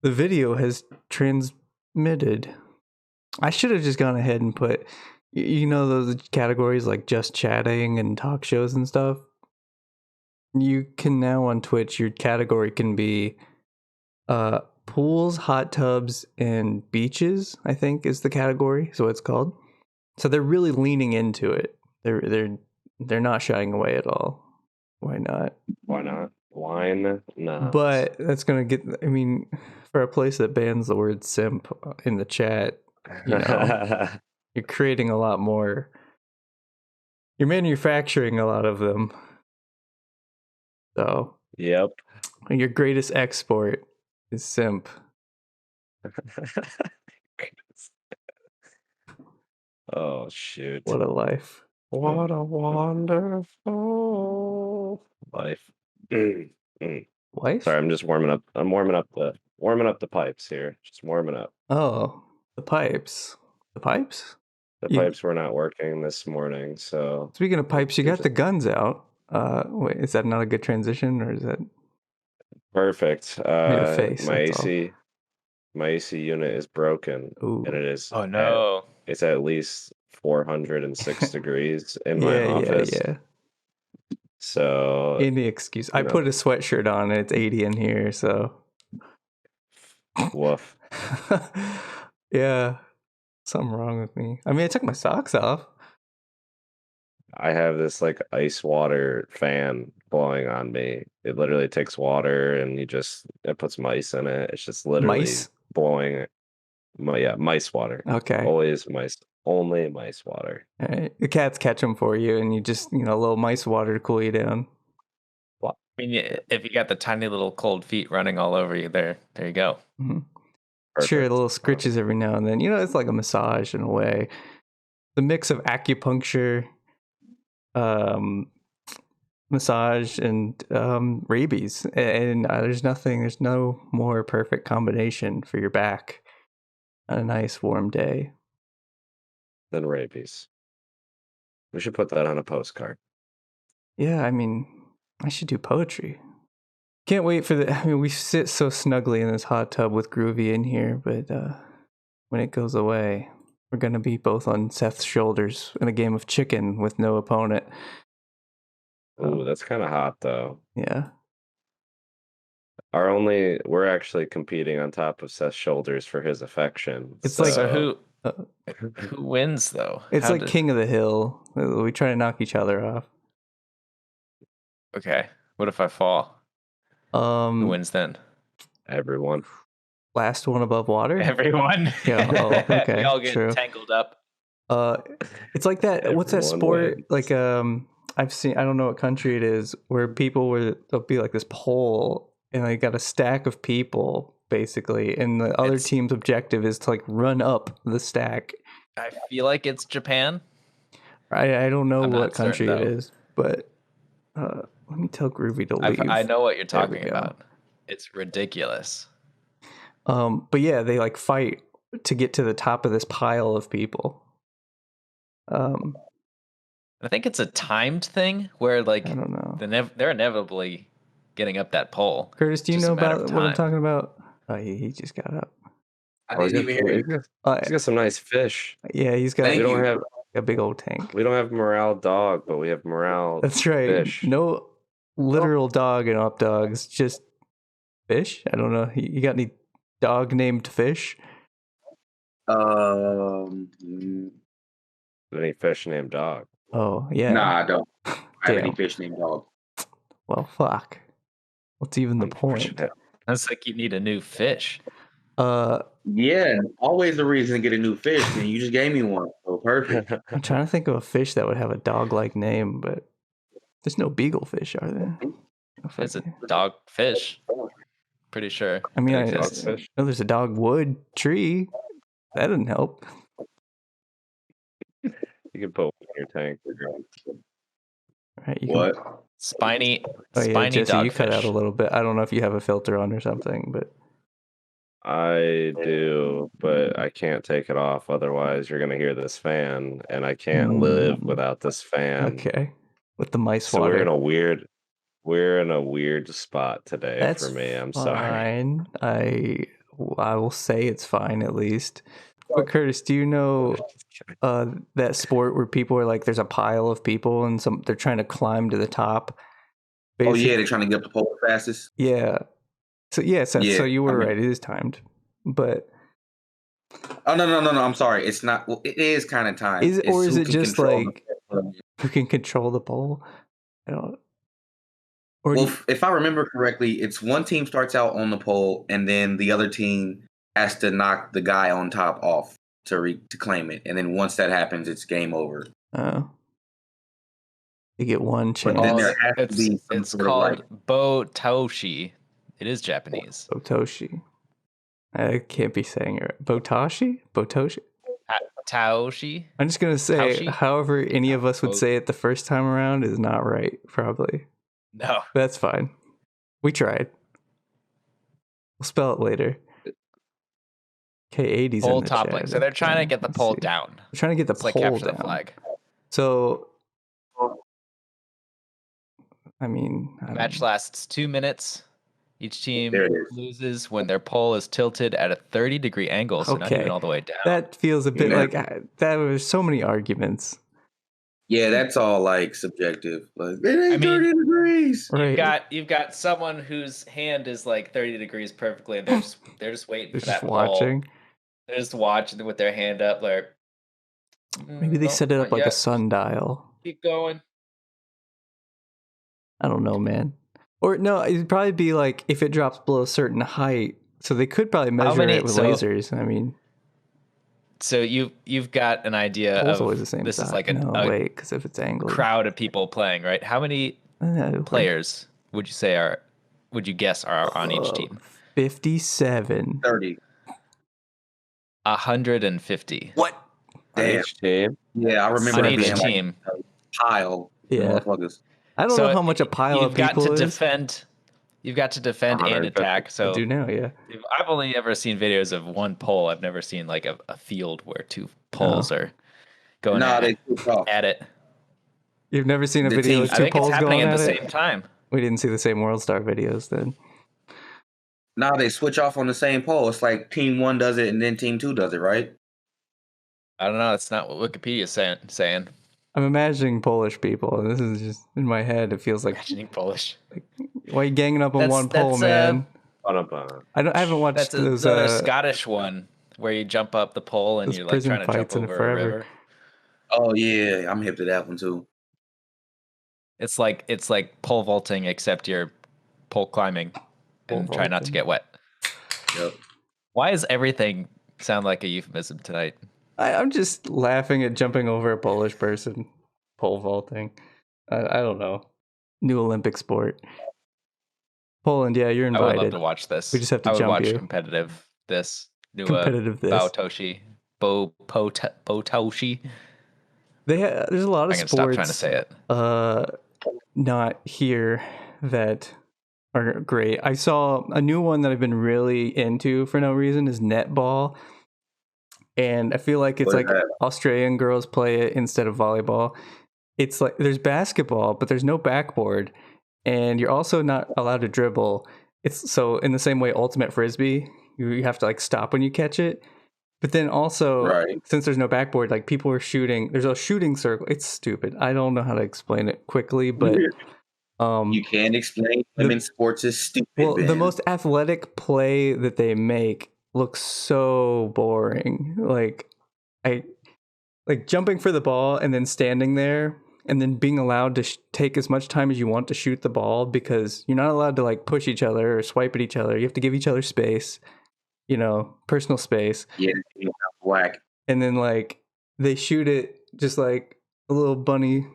The video has transmitted. I should have just gone ahead and put, those categories like just chatting and talk shows and stuff. You can now on Twitch, your category can be pools, hot tubs, and beaches, I think is the category. So it's called. So they're really leaning into it. They're not shying away at all. Why not? Why not? Why not? But that's gonna get. I mean, for a place that bans the word simp in the chat, you're creating a lot more. You're manufacturing a lot of them. So. Yep. Your greatest export is simp. Oh shoot! What a life! What a wonderful life. Wife? Sorry, I'm just warming up. I'm warming up the pipes here. Just warming up. Oh, the pipes. The pipes? The pipes were not working this morning. So speaking of pipes, you got the guns out. Wait, is that not a good transition, or is that perfect? made a face, my AC unit is broken. Ooh. And it is. Oh no! It's at least 406 degrees in my office. Yeah. So any excuse. I put a sweatshirt on and it's 80 in here, so woof. Yeah. Something wrong with me. I mean, I took my socks off. I have this like ice water fan blowing on me. It literally takes water and it puts mice in it. It's just literally blowing it. Mice water. Okay. Always mice. Only mice water. All right. The cats catch them for you, and you just, a little mice water to cool you down. Well, I mean, if you got the tiny little cold feet running all over you, there you go. Mm-hmm. Sure, the little scritches every now and then. It's like a massage in a way. The mix of acupuncture, massage, and rabies. And there's no more perfect combination for your back on a nice warm day than rabies. We should put that on a postcard. Yeah, I mean, I should do poetry. Can't wait for we sit so snugly in this hot tub with Groovy in here, but when it goes away, we're going to be both on Seth's shoulders in a game of chicken with no opponent. Ooh, that's kind of hot, though. Yeah. We're actually competing on top of Seth's shoulders for his affection. It's like who wins, though? It's like King of the Hill. We try to knock each other off. Okay. What if I fall? Who wins then? Everyone. Last one above water? Everyone. Yeah. Oh, okay. We all get tangled up. It's like that. What's that sport? Wins. Like I've seen. I don't know what country it is, where there'll be like this pole, and they got a stack of people basically, and the other team's objective is to like run up the stack. I feel like it's Japan. I don't know what country it is, but let me tell Groovy to leave. I know what you're talking about. It's ridiculous. But yeah, they like fight to get to the top of this pile of people. I think it's a timed thing where like I don't know. They're inevitably getting up that pole. Curtis, do you know about what I'm talking about? Oh, he just got up. I didn't even hear you. He's got some nice fish. Yeah, he's got. We don't have a big old tank. We don't have morale dog, but we have morale. That's right. Fish. No literal dog in UpDawgs, just fish. I don't know. You got any dog named Fish? Any fish named Dog? Oh yeah. Nah, I don't. I have any fish named Dog. Well, fuck. What's even the point? That's like you need a new fish. Yeah, always a reason to get a new fish, and you just gave me one. So perfect. I'm trying to think of a fish that would have a dog-like name, but there's no beaglefish, are there? It's a dog fish. Pretty sure. I mean, I know there's a dogwood tree. That didn't help. You can put in your tank. Right, what? Spiny Jesse, dogfish. You cut out a little bit. I don't know if you have a filter on or something, but I do, but I can't take it off. Otherwise, you're gonna hear this fan, and I can't live without this fan. Okay, with the mice so water. We're in a weird spot today. That's for me. I'm fine. sorry. I will say it's fine at least. But Kurtis, do you know that sport where people are like, there's a pile of people and they're trying to climb to the top? Oh yeah, they're trying to get up the pole the fastest. Yeah. So Seth, Yeah, so you were right. It is timed, but oh no, I'm sorry. It's not. Well, it is kind of timed. Is it just like who can control the pole? I don't. Well, if I remember correctly, it's one team starts out on the pole, and then the other team has to knock the guy on top off to claim it, and then once that happens, it's game over. Oh, you get one chance. But then there has to be some it's sort of called botoshi. It is Japanese. Botoshi. I can't be saying it. Botoshi? Taoshi. I'm just gonna say, Taoshi? however any of us would say it the first time around is not right. Probably. No, That's fine. We tried. We'll spell it later. K80's pole in the toppling. chat. So they're trying to get the Let's pole see. down. They're trying to get the It's like pole capture down. the flag. So, I mean, Match lasts 2 minutes. Each team There it is. loses when their pole is tilted at a 30-degree angle, so not Okay. even all the way down. That feels a bit Yeah. like that. Was so many arguments. Yeah, that's all like subjective. Like it ain't 30 degrees. Right. You've got someone whose hand is like 30 degrees perfectly, and they're just waiting They're for just that watching. pole. They're just watching with their hand up, like Maybe they set it up like a sundial. Keep going. I don't know, man. Or no, it'd probably be like if it drops below a certain height. So they could probably measure it with lasers. I mean, so you've got an idea pole's of always the same this size. is like a because if it's angled, crowd of people playing, right? How many players would you guess are on each team? 57. 30. 150. What? On each team? Yeah, I remember On it each being team. like a pile. Yeah. Motherfuckers. I don't know how much a pile of people is. You've got to defend and 150. attack. So I do now, yeah. I've only ever seen videos of one pole. I've never seen like a field where two poles are going at it. You've never seen a The video teams- with two poles it's happening going at at the it? same time. We didn't see the same World Star videos then. Now they switch off on the same pole. It's like team 1 does it and then team 2 does it, right? I don't know. That's not what Wikipedia's saying. I'm imagining Polish people, and this is just in my head. It feels like Imagining Polish. why are you ganging up on one pole, man? I haven't watched That's those another Scottish one where you jump up the pole and you're like trying to jump over a river. Oh yeah, I'm hip to that one too. It's like pole vaulting, except you're pole climbing and try not to get wet. Yep. Why does everything sound like a euphemism tonight? I'm just laughing at jumping over a Polish person, pole vaulting. I don't know. New Olympic sport. Poland, yeah, you're invited. I would love to watch this. We just have to I would jump watch you. competitive this. New Competitive this. Botoshi. Botoshi. There's a lot of I'm gonna sports. stop trying to say it. Not here that are great. I saw a new one that I've been really into for no reason is netball. And I feel like it's like Australian girls play it instead of volleyball. It's like there's basketball, but there's no backboard, and you're also not allowed to dribble. It's so in the same way ultimate frisbee, you have to like stop when you catch it. But then also, since there's no backboard, like people are shooting. There's a shooting circle. It's stupid. I don't know how to explain it quickly, but you can't explain women's sports is stupid. Well, the most athletic play that they make looks so boring. Like jumping for the ball and then standing there and then being allowed to take as much time as you want to shoot the ball, because you're not allowed to like push each other or swipe at each other. You have to give each other space, personal space. Yeah, whack. And then like they shoot it just like a little bunny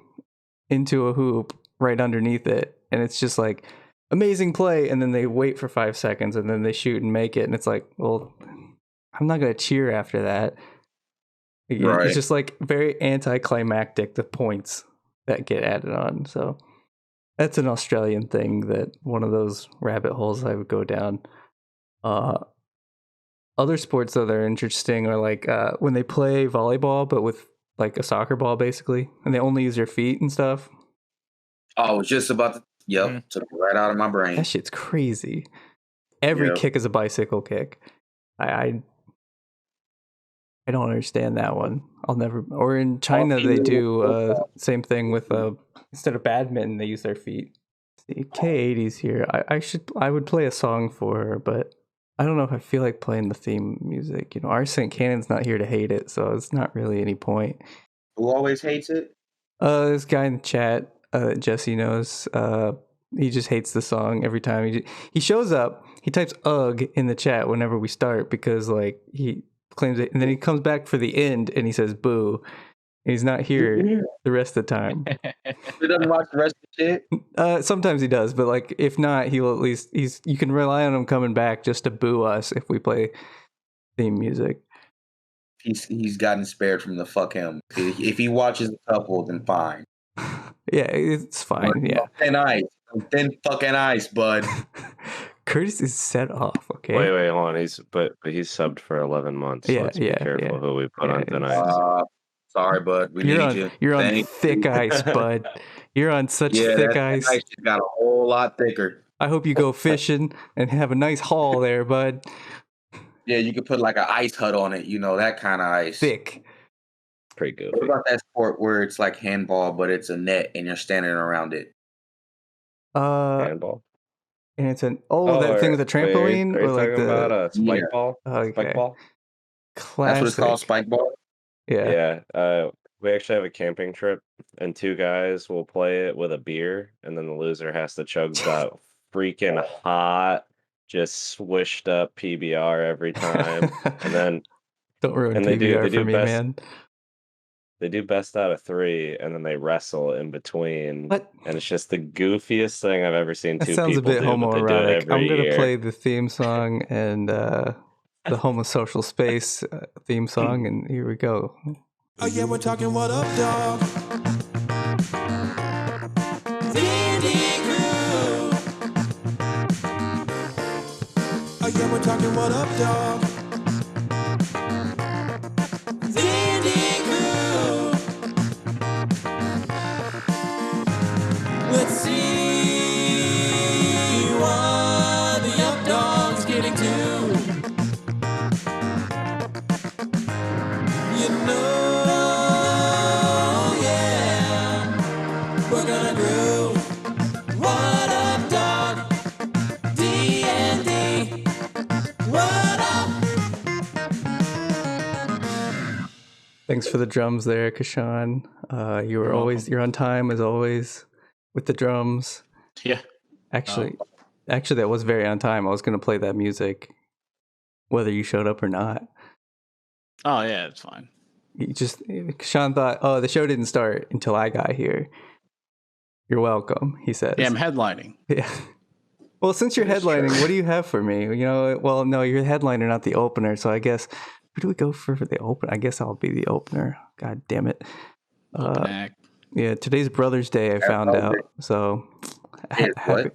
into a hoop right underneath it. And it's just like amazing play. And then they wait for 5 seconds and then they shoot and make it. And it's like, well, I'm not going to cheer after that. It's just like very anticlimactic, the points that get added on. So that's an Australian thing, that one of those rabbit holes I would go down. Other sports, though, that are interesting are like when they play volleyball, but with like a soccer ball, basically, and they only use their feet and stuff. Oh, I was just about to, took it right out of my brain. That shit's crazy. Every kick is a bicycle kick. I don't understand that one. I'll never. Or in China, they do same thing with instead of badminton, they use their feet. See, K80's here. I would play a song for her, but I don't know if I feel like playing the theme music. You know, our St. Cannon's not here to hate it, so it's not really any point. Who always hates it? This guy in the chat, Jesse knows. He just hates the song every time. He shows up. He types "ugh" in the chat whenever we start because like he claims it, and then he comes back for the end and he says "boo." And he's not here the rest of the time. He doesn't watch the rest of the shit. Sometimes he does, but like if not, he'll at least you can rely on him coming back just to boo us if we play theme music. He's gotten spared from the fuck him. If he watches a couple, then fine. Yeah, it's fine. Yeah. Thin fucking ice, bud. Kurtis is set off. Okay. Wait, hold on. He's subbed for 11 months. So let's be careful who we put on tonight. Sorry, bud. We need you. You're on thick ice, bud. You're on such thick ice. Ice got a whole lot thicker. I hope you go fishing and have a nice haul there, bud. Yeah, you could put like an ice hut on it. You know, that kind of ice. Thick. Pretty goofy. What about that sport where it's like handball, but it's a net and you're standing around it? Handball. And it's that thing with the trampoline, or like about spike ball. Okay. Spike ball. Classic. That's what it's called, spike ball. Yeah. We actually have a camping trip, and 2 guys will play it with a beer, and then the loser has to chug that freaking hot, just swished up PBR every time, and then don't ruin PBR for me, man. They do best out of 3, and then they wrestle in between. What? And it's just the goofiest thing I've ever seen. That 2 sounds people a bit homoerotic. I'm going to play the theme song and the homosocial space theme song, and here we go. Oh yeah, we're talking what up, dog? D&D crew. Oh yeah, we're talking what up, dog? D&D crew. Let's see what the UpDawgs getting to. You know. Thanks for the drums there, Kishan. You're on time as always with the drums. Yeah. Actually, that was very on time. I was going to play that music whether you showed up or not. Oh yeah, it's fine. Kishan thought, the show didn't start until I got here. You're welcome, he says. Yeah, I'm headlining. Yeah. Well, since you're headlining, what do you have for me? You know, well, no, you're the headliner, not the opener. So I guess, who do we go for the opener? I guess I'll be the opener. God damn it. Yeah, today's Brother's Day, I found out. So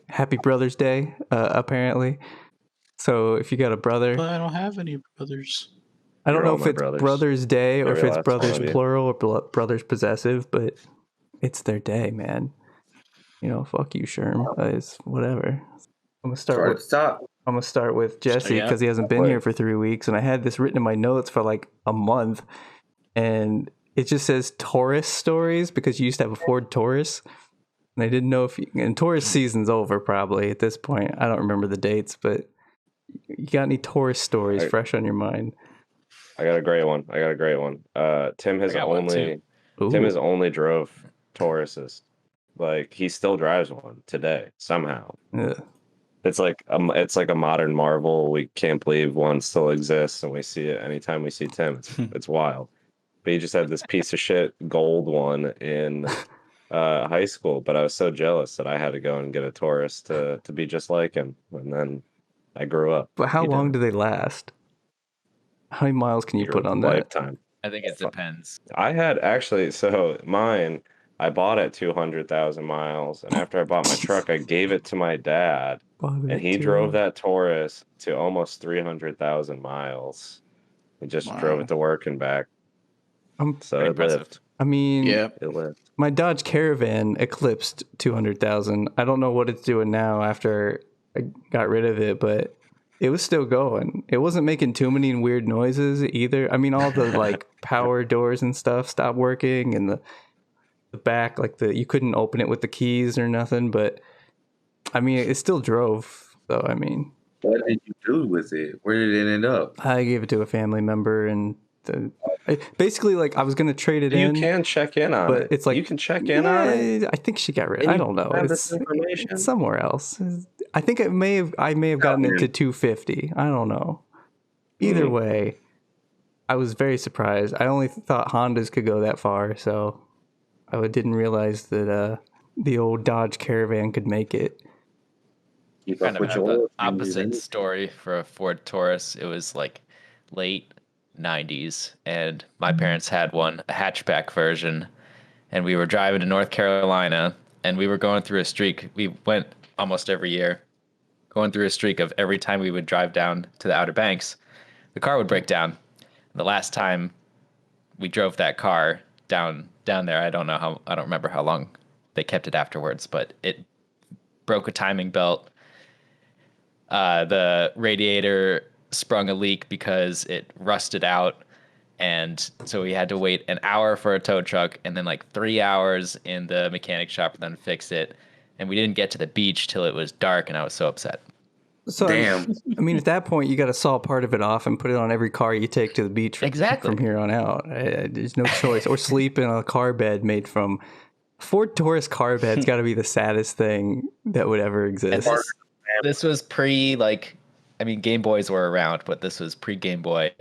happy Brother's Day, apparently. So if you got a brother. But I don't have any brothers. I don't know if it's Brother's Day or if it's brothers plural or brothers possessive, but it's their day, man. You know, fuck you, Sherm. It's whatever. I'm gonna start with Jesse because he hasn't been here for 3 weeks, and I had this written in my notes for like a month, and it just says Taurus stories because you used to have a Ford Taurus, and I didn't know and Taurus season's over probably at this point. I don't remember the dates, but you got any Taurus stories fresh on your mind? I got a great one. Tim has only drove Tauruses. Like he still drives one today somehow. Yeah. It's like a modern marvel. We can't believe one still exists, and we see it anytime we see Tim. It's wild. But he just had this piece of shit gold one in high school. But I was so jealous that I had to go and get a Taurus to be just like him. And then I grew up. But how long do they last? How many miles can you put on that? Lifetime. I think it depends. I had actually, so mine, I bought at 200,000 miles. And after I bought my truck, I gave it to my dad. And he drove that Taurus to almost 300,000 miles. He just drove it to work and back. So it lived. I mean, it lived. My Dodge Caravan eclipsed 200,000. I don't know what it's doing now after I got rid of it, but it was still going. It wasn't making too many weird noises either. I mean, all the like power doors and stuff stopped working, and the back, like you couldn't open it with the keys or nothing. But I mean, it still drove. So I mean, what did you do with it? Where did it end up? I gave it to a family member, and basically, like I was gonna trade it in. You can check in on it. It's like you can check in on it. I think she got rid. I don't know. It's somewhere else. I think I may have gotten it to 250. I don't know. Either way, I was very surprised. I only thought Hondas could go that far, so I didn't realize that the old Dodge Caravan could make it. You kind of have the opposite story for a Ford Taurus. It was like late 90s, and my parents had one, a hatchback version, and we were driving to North Carolina, and we were going through a streak. We went almost every year, going through a streak of every time we would drive down to the Outer Banks, the car would break down. The last time we drove that car down there, I don't remember how long they kept it afterwards, but it broke a timing belt. The radiator sprung a leak because it rusted out, and so we had to wait an hour for a tow truck and then like 3 hours in the mechanic shop to then fix it, and we didn't get to the beach till it was dark, and I was so upset. So damn. I mean, at that point, you got to saw part of it off and put it on every car you take to the beach from here on out. There's no choice. Or sleep in a car bed made from Ford Taurus car bed's got to be the saddest thing that would ever exist. This was Game Boys were around, but this was pre-Game Boy,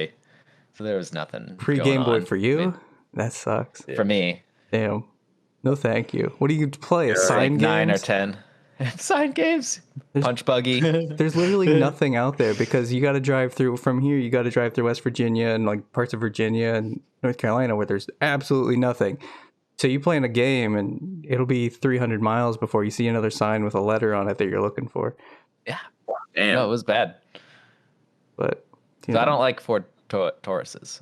so there was nothing. Pre-Game Boy for you? That sucks. For me. Damn. No, thank you. What do you play? A sign game? 9 or 10. Sign games. Punch buggy. There's literally nothing out there because you got to drive through from here. You got to drive through West Virginia and like parts of Virginia and North Carolina where there's absolutely nothing. So you play in a game and it'll be 300 miles before you see another sign with a letter on it that you're looking for. Yeah. Damn. No, it was bad. But so I don't like Ford Tauruses.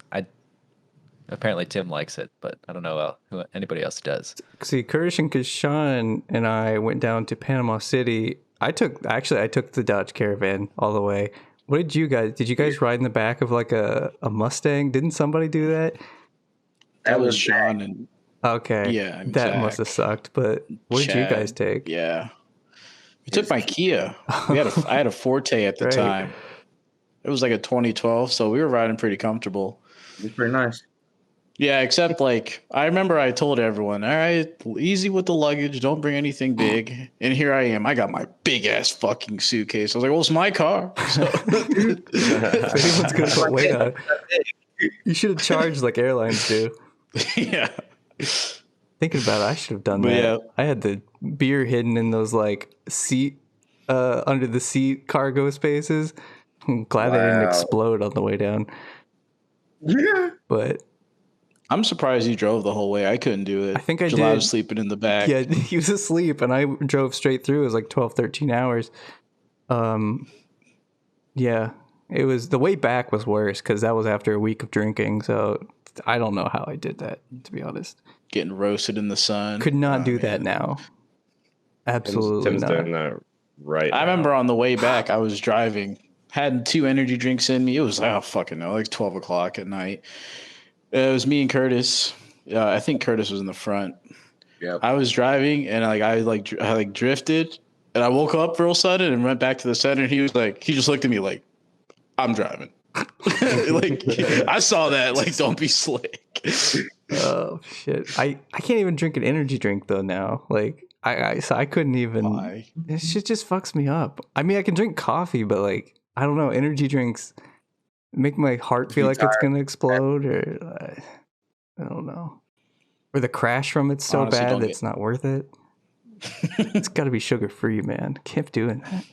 Apparently Tim likes it, but I don't know who anybody else does. See, Kurtis and Kishan and I went down to Panama City. I took the Dodge Caravan all the way. What did you guys ride in the back of like a Mustang? Didn't somebody do that? That was Sean and okay. Yeah, that Zach. Must have sucked. But what did you guys take? Yeah, we took my Kia. I had a Forte at the time. It was like a 2012, so we were riding pretty comfortable. It was pretty nice. Yeah, except like I remember I told everyone, all right, easy with the luggage, don't bring anything big. And here I am. I got my big ass fucking suitcase. I was like, well, it's my car. So. If anyone's gonna put weight on it, you should have charged like airlines do. Yeah. Thinking about it, I should have done that. Yeah. I had the beer hidden in those like seat under the seat cargo spaces. I'm glad they didn't explode on the way down. Yeah. But I'm surprised you drove the whole way. I couldn't do it. I think I did. I was sleeping in the back. Yeah, he was asleep, and I drove straight through. It was like 12, 13 hours. Yeah, it was the way back was worse because that was after a week of drinking. So I don't know how I did that, to be honest. Getting roasted in the sun. Could not do that now. Absolutely Tim's not. doing that right I remember on the way back, I was driving, had 2 energy drinks in me. It was like, like 12 o'clock at night. It was me and Kurtis. I think Kurtis was in the front. Yeah. I was driving and I drifted and I woke up real sudden and went back to the center. And he just looked at me like, I'm driving. Like I saw that. Like, don't be slick. Oh shit! I can't even drink an energy drink though now. Like I couldn't even. Why? This shit just fucks me up. I mean, I can drink coffee, but like I don't know, energy drinks make my heart feel like it's gonna explode, or I don't know, or the crash from it's so bad that it's not worth it. It's got to be sugar free, man. Keep doing that.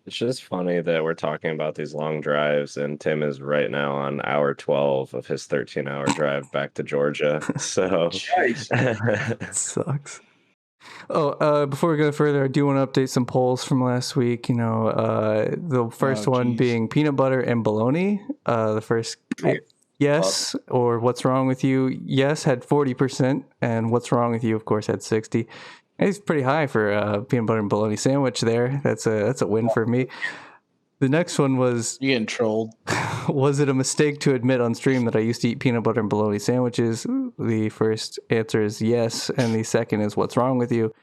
It's just funny that we're talking about these long drives, and Tim is right now on hour 12 of his 13-hour drive back to Georgia. So it sucks. Oh, before we go further, I do want to update some polls from last week. You know, the first one being peanut butter and bologna. The first yes or what's wrong with you? Yes had 40%, and what's wrong with you, of course, had 60%. It's pretty high for a peanut butter and bologna sandwich there. That's a win for me. The next one was... You're getting trolled. Was it a mistake to admit on stream that I used to eat peanut butter and bologna sandwiches? The first answer is yes, and the second is what's wrong with you?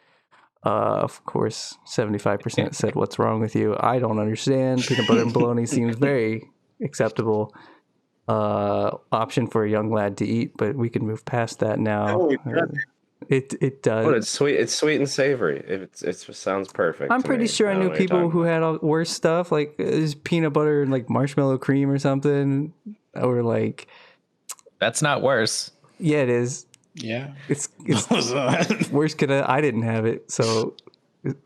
Of course, 75% said what's wrong with you. I don't understand. Peanut butter and bologna seems very acceptable option for a young lad to eat, but we can move past that now. It does. Oh, it's sweet. It's sweet and savory. It sounds perfect. I'm pretty sure I knew people who had worse stuff, like peanut butter and like marshmallow cream or something, or like. That's not worse. Yeah, it is. Yeah, it's worse. I didn't have it, so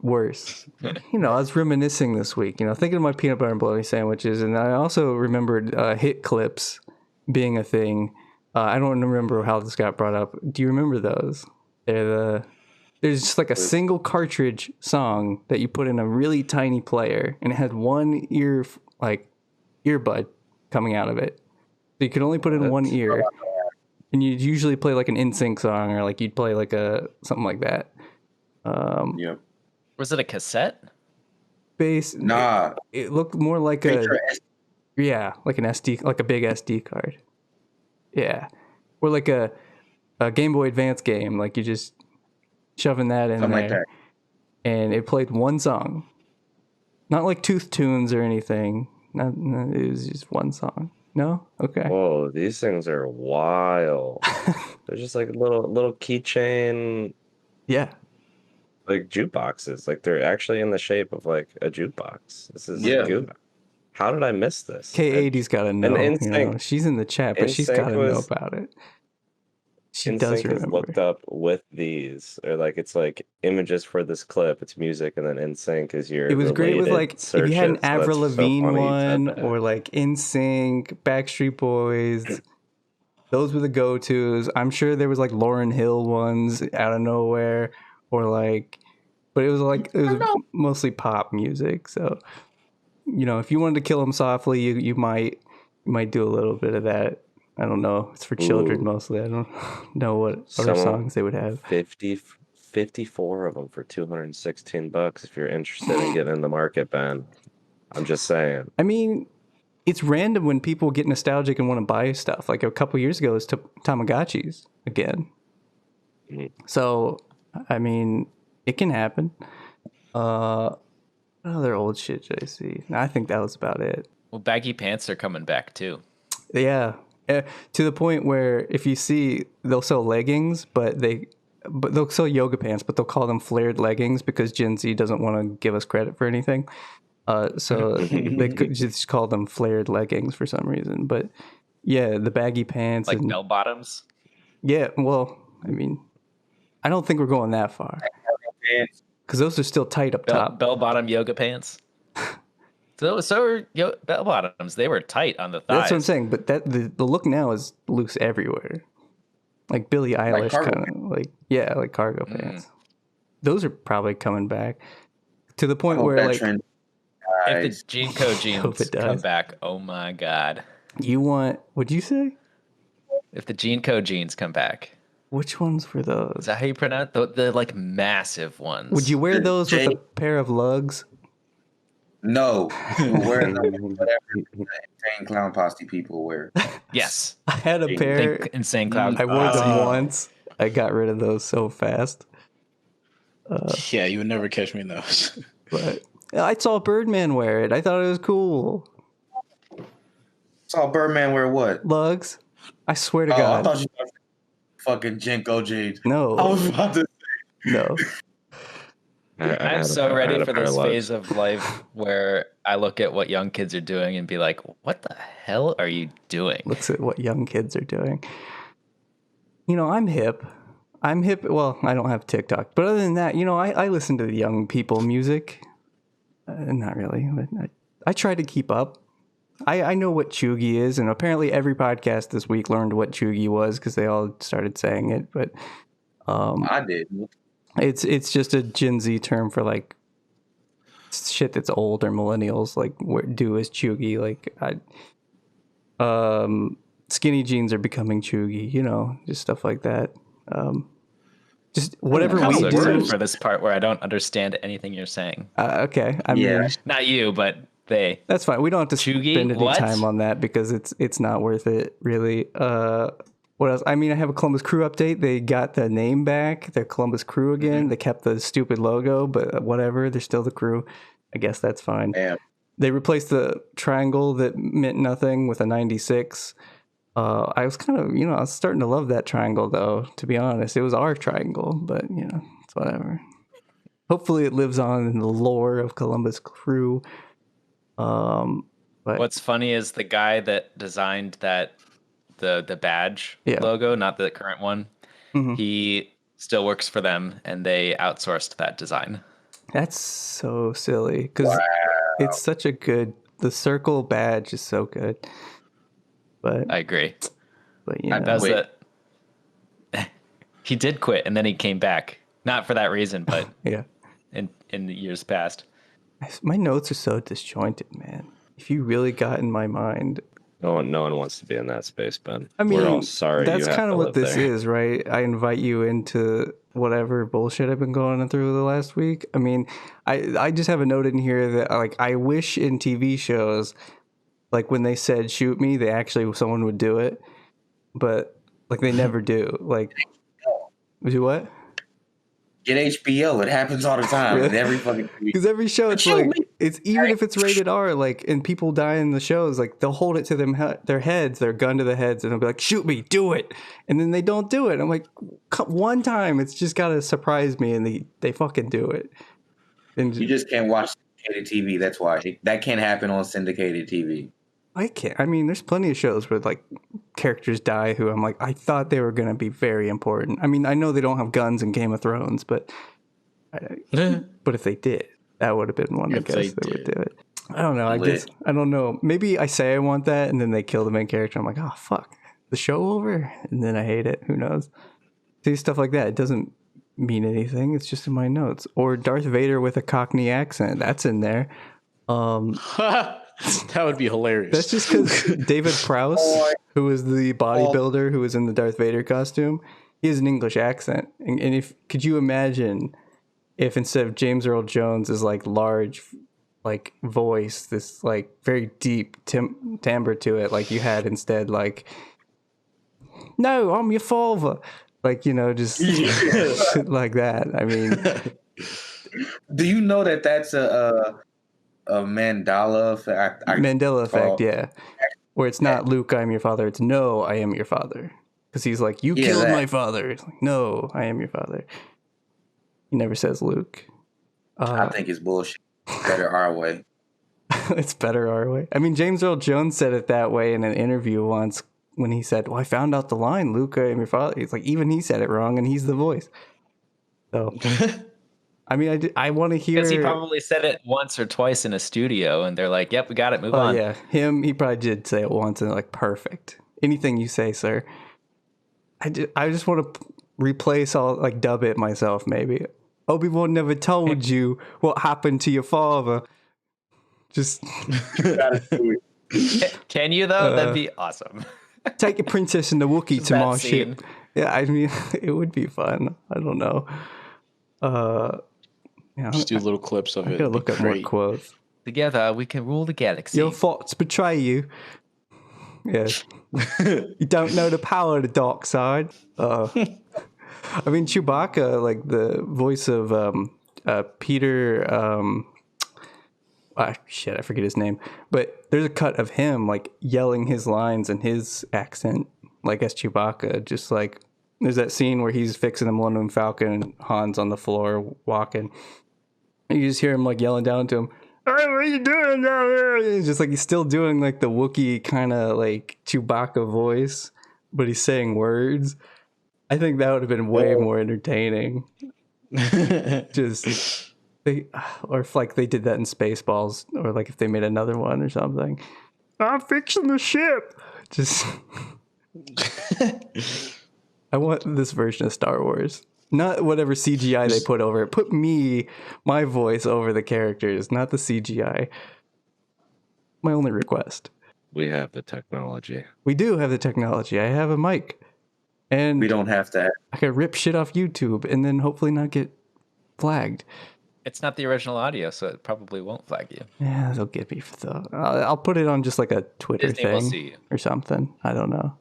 worse. You know, I was reminiscing this week. You know, thinking of my peanut butter and bologna sandwiches, and I also remembered hit clips being a thing. I don't remember how this got brought up. Do you remember those? There's just like a single cartridge song that you put in a really tiny player, and it had one earbud coming out of it. So you could only put it in one ear, and you'd usually play like an NSYNC song, or like you'd play like something like that. Yep. Was it a cassette? Nah. It looked more like like an SD, like a big SD card. Yeah, or like a Game Boy Advance game, like you just shoving that in something there, like that. And it played one song, not like Tooth Tunes or anything. It was just one song. No, okay. Whoa, these things are wild. They're just like little keychain. Yeah, like jukeboxes. Like they're actually in the shape of like a jukebox. This is good. How did I miss this? K80's got to know. You know. She's in the chat, but she's got to know about it. She does remember. Looked up with these, or like it's like images for this clip. It's music, and then NSYNC is your. It was great with like if you had an Avril Lavigne one, or like NSYNC, Backstreet Boys. Those were the go-tos. I'm sure there was like Lauryn Hill ones out of nowhere, or like, but it was mostly pop music. So, you know, if you wanted to kill them softly, you might do a little bit of that. I don't know. It's for children mostly. I don't know what other songs they would have. 54 of them for $216 if you're interested in getting in the market, Ben. I'm just saying. I mean, it's random when people get nostalgic and want to buy stuff. Like a couple years ago, it was Tamagotchis again. So, I mean, it can happen. What other old shit should I see? I think that was about it. Well, baggy pants are coming back too. Yeah. To the point where if you see, they'll sell leggings, but they'll sell yoga pants, but they'll call them flared leggings because Gen Z doesn't want to give us credit for anything. So they could just call them flared leggings for some reason. But yeah, the baggy pants. Like bell bottoms? Yeah, well, I mean, I don't think we're going that far. Because those are still tight up top. Bell bottom yoga pants? So are bell bottoms. They were tight on the thighs. That's what I'm saying. But the look now is loose everywhere, like Billie Eilish kind of like cargo pants. Those are probably coming back to the point where like if the JNCO Jeans come back, oh my god! What'd you say? If the JNCO Jeans come back, which ones were those? Is that how you pronounce the like massive ones? Would you wear those with a pair of lugs? No, wear whatever Insane Clown Posse people wear. Yes, I had a pair. Insane Clown. I wore them once. I got rid of those so fast. Yeah, you would never catch me in those. But I saw Birdman wear it. I thought it was cool. Saw Birdman wear what? Lugs. I swear to God. I thought you were fucking JNCO Jeans. No. I was about to say. No. I'm so ready for this phase of life where I look at what young kids are doing and be like, what the hell are you doing? Looks at what young kids are doing. You know, I'm hip. Well, I don't have TikTok. But other than that, you know, I listen to the young people music. Not really. But I try to keep up. I know what chuggy is. And apparently every podcast this week learned what chuggy was because they all started saying it. But I did. It's just a Gen Z term for like shit that's old or millennials like do as chuggy. Like skinny jeans are becoming chuggy, you know, just stuff like that. Just whatever we do for this part where I don't understand anything you're saying. Okay, I mean, not you, but That's fine. We don't have to Chugi? spend any What? time on that because it's not worth it, really. What else? I mean, I have a Columbus Crew update. They got the name back. They're Columbus Crew again. Mm-hmm. They kept the stupid logo, but whatever. They're still the crew. I guess that's fine. Damn. They replaced the triangle that meant nothing with a 96. I was kind of, I was starting to love that triangle, though, to be honest. It was our triangle, but, it's whatever. Hopefully it lives on in the lore of Columbus Crew. But what's funny is the guy that designed that the badge logo, not the current one, he still works for them, and they outsourced that design. That's so silly because it's such a the circle badge is so good. But I agree. But he did quit and then he came back, not for that reason, but in the years past. My notes are so disjointed, man. If you really got in my mind. No one wants to be in that space, Ben. I mean, we're all sorry. That's kind of what this there. is, right? I invite you into whatever bullshit I've been going through the last week. I mean, I just have a note in here that I wish in TV shows, like when they said shoot me, someone would do it, but they never do. Do what? Get HBO. It happens all the time. Really? In every fucking because every show it's it's even if it's rated R, and people die in the shows, they'll hold it to their heads, their gun to the heads, and they'll be like, shoot me, do it, and then they don't do it. I'm like, one time it's just gotta surprise me, and they fucking do it. And you just can't watch syndicated TV. That's why that can't happen on syndicated TV. I can't. I mean, there's plenty of shows where characters die who I'm like, I thought they were going to be very important. I mean, I know they don't have guns in Game of Thrones, but if they did, that would have been one. I guess they would do it. I don't know. I don't know. Maybe I say I want that, and then they kill the main character. I'm like, oh fuck, the show over, and then I hate it. Who knows? See, stuff like that. It doesn't mean anything. It's just in my notes. Or Darth Vader with a Cockney accent. That's in there. That would be hilarious. That's just because David Prowse, who was the bodybuilder who was in the Darth Vader costume, he has an English accent. And could you imagine if instead of James Earl Jones' large voice, this very deep timbre to it, you had instead no, I'm your father, just shit like that. I mean, do you know that's a Mandela effect. Mandela effect, yeah. Where it's not Luke, I am your father. It's no, I am your father. Because he's like, you killed my father. It's like, no, I am your father. He never says Luke. I think it's bullshit. Better our way. It's better our way. I mean, James Earl Jones said it that way in an interview once when he said, well, I found out the line, Luke, I am your father. It's like, even he said it wrong, and he's the voice. So... I mean, I want to hear... Because he probably said it once or twice in a studio, and they're like, yep, we got it, move on. Yeah, he probably did say it once, and they're like, perfect. Anything you say, sir. I just want to replace all, dub it myself, maybe. Obi-Wan never told you what happened to your father. Just... Can you, though? That'd be awesome. Take your princess and the Wookiee to my ship. Yeah, I mean, it would be fun. I don't know. Just do little clips of it. I gotta look up more quotes. Together, we can rule the galaxy. Your thoughts betray you. Yes. You don't know the power of the dark side. I mean, Chewbacca, the voice of Peter. I forget his name. But there's a cut of him yelling his lines in his accent, as Chewbacca. Just there's that scene where he's fixing the Millennium Falcon and Han's on the floor walking. And you just hear him yelling down to him, hey, what are you doing down there? It's just he's still doing the Wookiee kind of Chewbacca voice, but he's saying words. I think that would have been way more entertaining. Just or if they did that in Spaceballs, or if they made another one or something. I'm fixing the ship. Just I want this version of Star Wars. Not whatever CGI they put over it. Put my voice over the characters, not the CGI. My only request. We have the technology. We do have the technology. I have a mic. And we don't have to. I could rip shit off YouTube and then hopefully not get flagged. It's not the original audio, so it probably won't flag you. Yeah, they'll get me for the. I'll put it on just like a Twitter Disney will thing see you. or something. I don't know.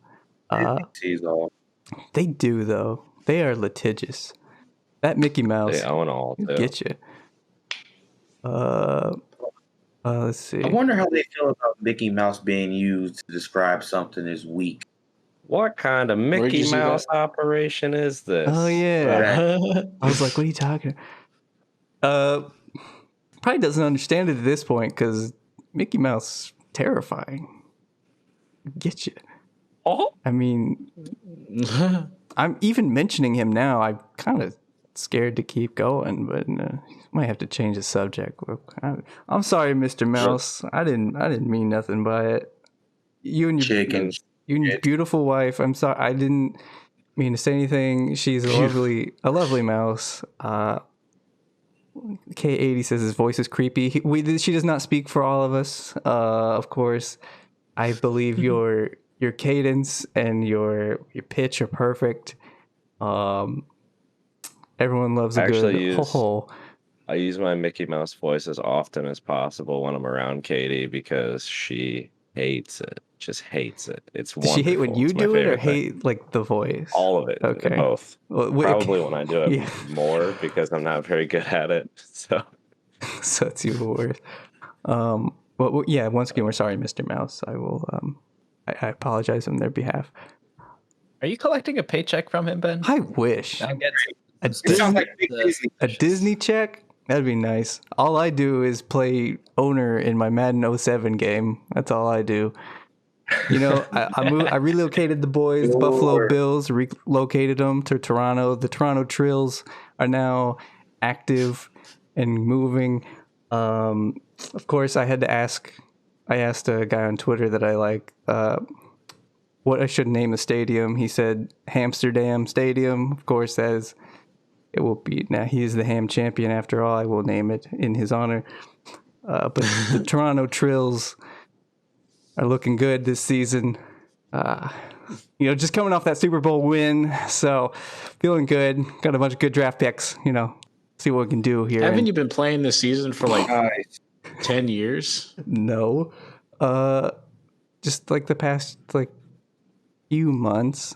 Sees all. They do though. They are litigious. That Mickey Mouse They own all too. get you. Let's see. I wonder how they feel about Mickey Mouse being used to describe something as weak. What kind of Mickey Mouse operation is this? Oh yeah. I was like, what are you talking about? Probably doesn't understand it at this point because Mickey Mouse terrifying. Get you. Oh. I mean, I'm even mentioning him now. I'm kind of scared to keep going, but might have to change the subject. I'm sorry, Mr. Mouse. I didn't mean nothing by it. You and your beautiful wife. I'm sorry. I didn't mean to say anything. She's a lovely mouse. K80 says his voice is creepy. She does not speak for all of us. Of course, I believe your cadence and your pitch are perfect. Everyone loves a good ho-ho. I use my Mickey Mouse voice as often as possible when I'm around Katie because she hates it. Just hates it. It's wonderful. Does she hate when you do it or hate like the voice? All of it. Okay. Both. Well, probably when I do it more because I'm not very good at it. So it's even worse. Well, yeah. Once again, we're sorry, Mr. Mouse. I will. I apologize on their behalf. Are you collecting a paycheck from him, Ben? I wish. A Disney check? That'd be nice. All I do is play owner in my Madden 07 game. That's all I do. You know, I relocated the boys, the Buffalo Bills, relocated them to Toronto. The Toronto Trills are now active and moving. Of course, I asked a guy on Twitter that I like what I should name the stadium. He said Hamsterdam Stadium. Of course, it will be. Now he is the ham champion after all. I will name it in his honor. But the Toronto Trills are looking good this season. Just coming off that Super Bowl win. So feeling good. Got a bunch of good draft picks, see what we can do here. Haven't you been playing this season for like 10 years? No. Just like the past few months,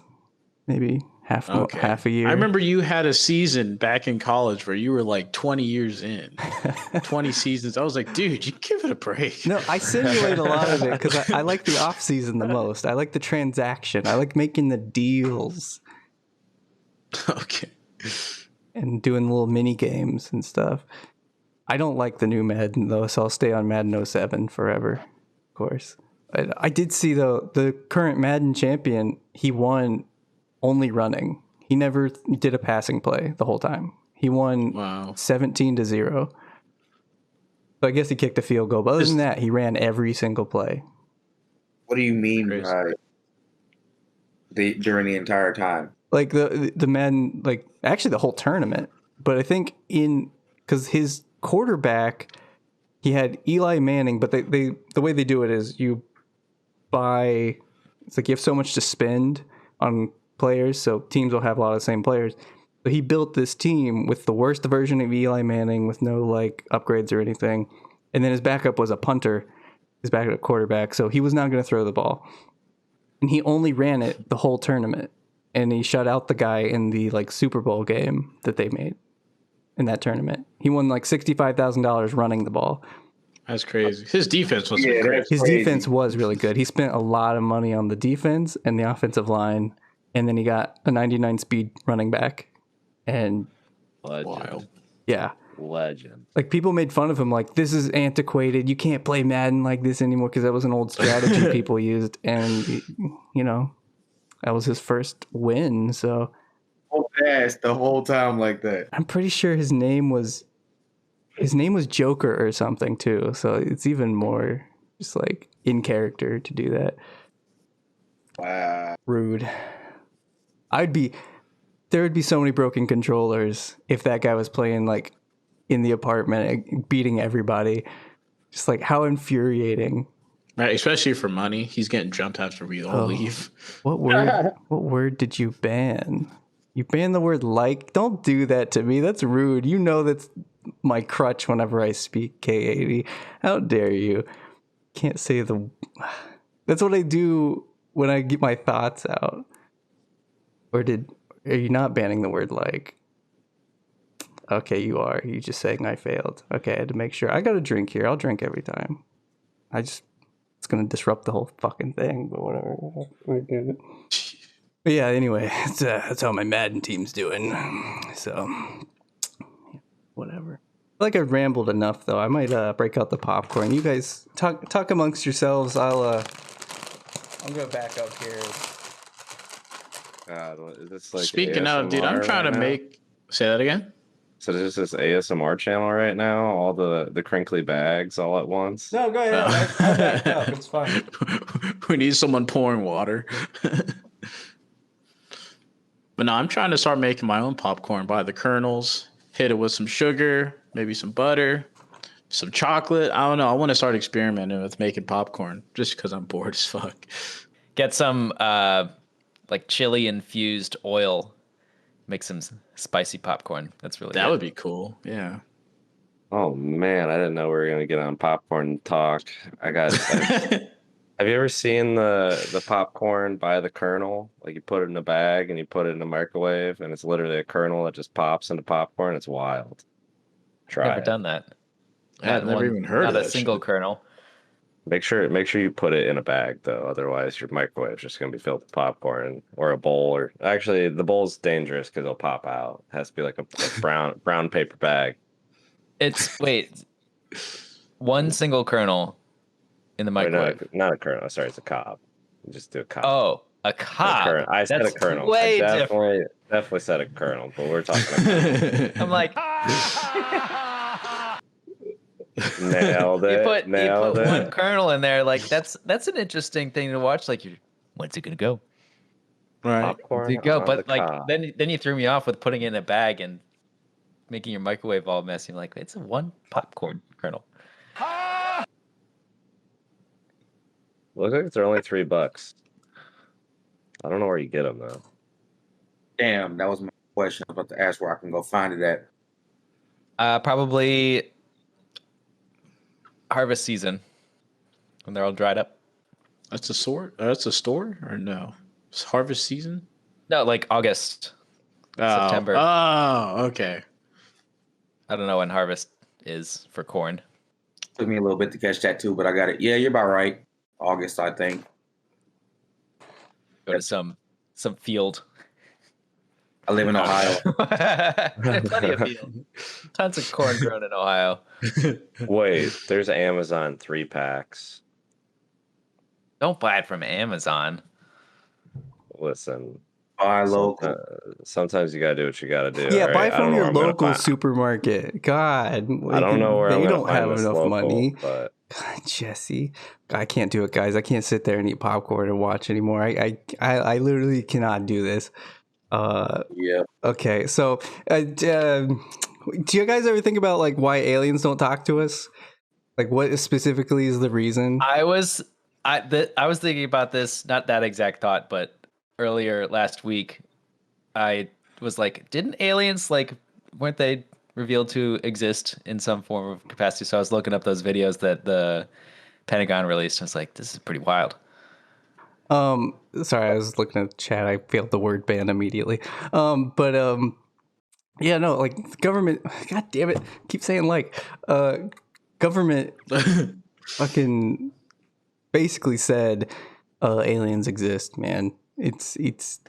maybe half a year. I remember you had a season back in college where you were like 20 years in, 20 seasons. I was like, dude, you give it a break. No, I simulate a lot of it because I like the off season the most. I like the transaction. I like making the deals. Okay. And doing little mini games and stuff. I don't like the new Madden though, so I'll stay on Madden 07 forever, of course. I did see though the current Madden champion. He won only running. He never did a passing play the whole time. He won 17-0. So I guess he kicked a field goal. But other than that, he ran every single play. What do you mean by during the entire time? Like the Madden, actually the whole tournament. But I think because his quarterback, he had Eli Manning, but the way they do it is you buy. It's like you have so much to spend on players, so teams will have a lot of the same players. So he built this team with the worst version of Eli Manning with no upgrades or anything. And then his backup was a punter, his backup quarterback, so he was not going to throw the ball. And he only ran it the whole tournament. And he shut out the guy in the Super Bowl game that they made in that tournament. He won $65,000 running the ball. That's crazy. His defense was great. His defense was really good. He spent a lot of money on the defense and the offensive line. And then he got a 99 speed running back. And legend. Yeah. Legend. People made fun of him this is antiquated. You can't play Madden like this anymore because that was an old strategy people used. And, that was his first win. So fast the whole time like that. I'm pretty sure his name was Joker or something too. So it's even more just in character to do that. Wow. Rude. There would be so many broken controllers if that guy was playing in the apartment, beating everybody. Just how infuriating. Right, especially for money. He's getting jumped after we all leave. What word did you ban? You banned the word like. Don't do that to me. That's rude. That's my crutch whenever I speak, K80. How dare you? Can't say the... That's what I do when I get my thoughts out. Are you not banning the word like? Okay, you are. You just saying I failed. Okay, I had to make sure. I got a drink here. I'll drink every time. It's going to disrupt the whole fucking thing, but whatever. But yeah, anyway, that's how my Madden team's doing. So, whatever. I feel like I've rambled enough, though. I might break out the popcorn. You guys talk amongst yourselves. I'll go back up here. God, is this like speaking ASMR of, dude, I'm trying right to now? say that again. So there's this ASMR channel right now, all the crinkly bags all at once. No, go ahead. I backed up. It's fine. We need someone pouring water. But no, I'm trying to start making my own popcorn. Buy the kernels, hit it with some sugar, maybe some butter, some chocolate. I don't know. I want to start experimenting with making popcorn just because I'm bored as fuck. Get some like chili infused oil. Make some spicy popcorn. That's really That good. would be cool. Yeah. Oh man, I didn't know we were gonna get on popcorn talk. Have you ever seen the popcorn by the kernel? Like you put it in a bag and you put it in a microwave, and it's literally a kernel that just pops into popcorn. It's wild. Try Never it. done that. I've never even heard of Not a that single shit. kernel. Make sure you put it in a bag though. Otherwise, your microwave's just gonna be filled with popcorn or a bowl. Or actually, the bowl's dangerous because it'll pop out. It has to be like a brown paper bag. Wait, one single kernel in the microwave. Wait, not a kernel. Sorry, it's a cob. You just do a cob. Oh, a cob. I said a kernel. Way I different. definitely said a kernel, but we're talking about I'm like, nailed it. you put nailed it. one kernel in there. Like that's an interesting thing to watch. Like, when's it gonna go? Right. Popcorn. You go, on but the like cob. then you threw me off with putting it in a bag and making your microwave all messy. I'm like, it's a one popcorn kernel. Looks like they're only $3. I don't know where you get them though. Damn, that was my question. I was about to ask where I can go find it at. Probably harvest season when they're all dried up. That's a store or no? It's harvest season? No, like August, September. Oh, okay. I don't know when harvest is for corn. Took me a little bit to catch that too, but I got it. Yeah, you're about right. August, I think. Go to some field. I live in Ohio. There's plenty of field. Tons of corn grown in Ohio. Wait, there's Amazon 3-packs. Don't buy it from Amazon. Listen, Buy local. sometimes you gotta do what you gotta do. Yeah, all buy right? I don't from know your where I'm gonna local find- supermarket. God, I don't know where I'm they gonna don't find have this enough local, money. but God, Jesse, I can't do it, guys. I can't sit there and eat popcorn and watch anymore. I literally cannot do this. Yeah. Okay, so do you guys ever think about like why aliens don't talk to us? Like, what specifically is the reason? I was thinking about this, not that exact thought, but earlier last week, I was like, didn't aliens weren't they revealed to exist in some form of capacity? So I was looking up those videos that the Pentagon released. I was like, this is pretty wild. Sorry, I was looking at the chat. I failed the word ban immediately. Yeah, no, like government. God damn it, keep saying government fucking basically said aliens exist, man. It's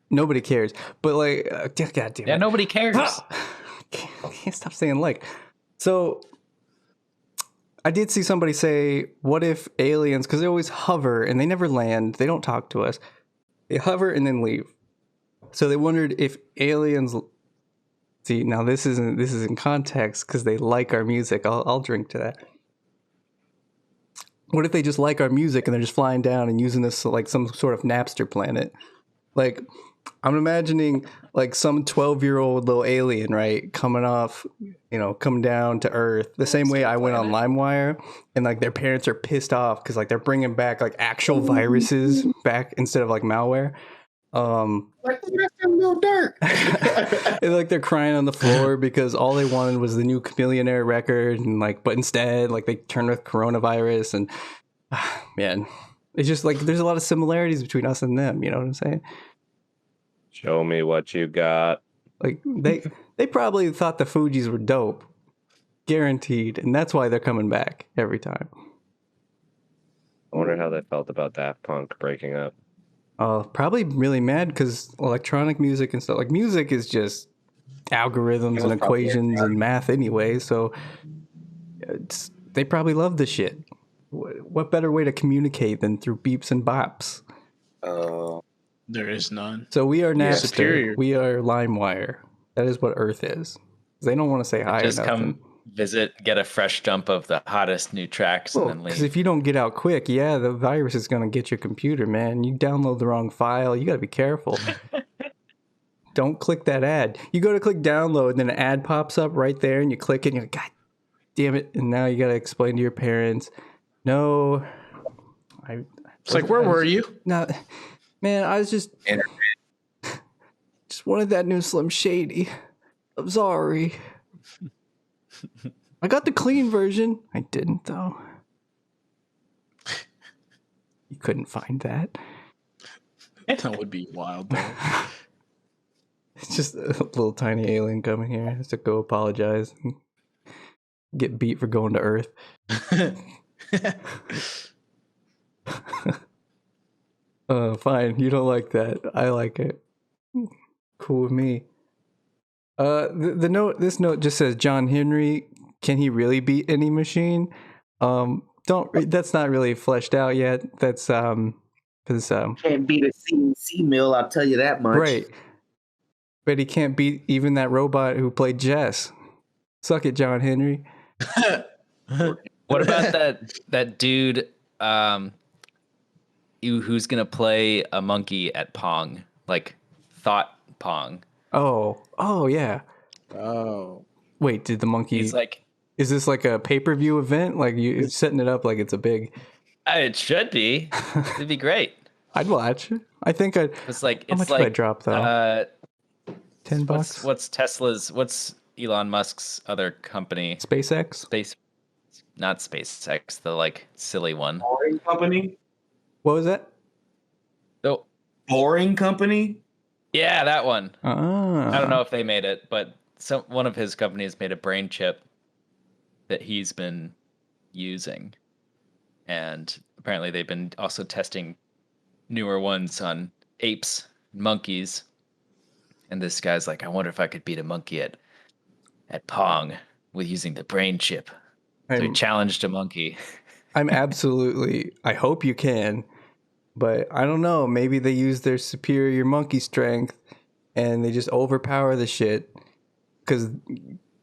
nobody cares, but God damn it. Yeah, nobody cares. Can't stop saying like. So I did see somebody say, what if aliens, because they always hover and they never land, they don't talk to us. They hover and then leave. So they wondered if aliens, see, now this is in context because they like our music. I'll drink to that. What if they just like our music and they're just flying down and using this like some sort of Napster planet? Like, I'm imagining like some 12-year-old little alien, right, coming down to Earth the same way I went on LimeWire, and like their parents are pissed off because like they're bringing back like actual viruses back instead of like malware. Like, that's a little dark. Like they're crying on the floor because all they wanted was the new Chameleonaire record, and like, but instead, like they turned with coronavirus, and man, it's just like there's a lot of similarities between us and them. You know what I'm saying? Show me what you got. Like they probably thought the Fugees were dope, guaranteed, and that's why they're coming back every time. I wonder how they felt about Daft Punk breaking up. Probably really mad because electronic music and stuff, like music is just algorithms and equations and math anyway. So they probably love the shit. What better way to communicate than through beeps and bops? There is none. So we are Napster. Superior. We are LimeWire. That is what Earth is. They don't want to say hi or nothing. Come visit, get a fresh dump of the hottest new tracks, and then leave. Because if you don't get out quick, the virus is going to get your computer, man. You download the wrong file. You got to be careful. Don't click that ad. You go to click download, and then an ad pops up right there, and you click it, and you're like, God damn it. And now you got to explain to your parents, no. It's like, where were you? No, man, I was just wanted that new Slim Shady. I'm sorry. I got the clean version. I didn't, though. You couldn't find that. That would be wild, though. It's just a little tiny alien coming here. Has to go apologize and get beat for going to Earth. Fine. You don't like that. I like it. Cool with me. This note just says John Henry. Can he really beat any machine? That's not really fleshed out yet. That's because can't beat a CNC mill. I'll tell you that much. Right. But he can't beat even that robot who played chess. Suck it, John Henry. What about that dude who's gonna play a monkey at Pong, like Thought Pong? Oh yeah. Oh. Wait, did the monkey? He's like, is this like a pay-per-view event? Like you setting it up like it's a big? It should be. It'd be great. I'd watch. I think I'd. It's like how much would I drop though? $10. What's Elon Musk's other company? SpaceX. Not SpaceX. The like silly one. Boring Company. What was that? Oh, Boring Company. Yeah, that one. I don't know if they made it, but one of his companies made a brain chip that he's been using, and apparently they've been also testing newer ones on apes, monkeys, and this guy's like, I wonder if I could beat a monkey at Pong with using the brain chip. So he challenged a monkey. I hope you can, but I don't know. Maybe they use their superior monkey strength and they just overpower the shit. Because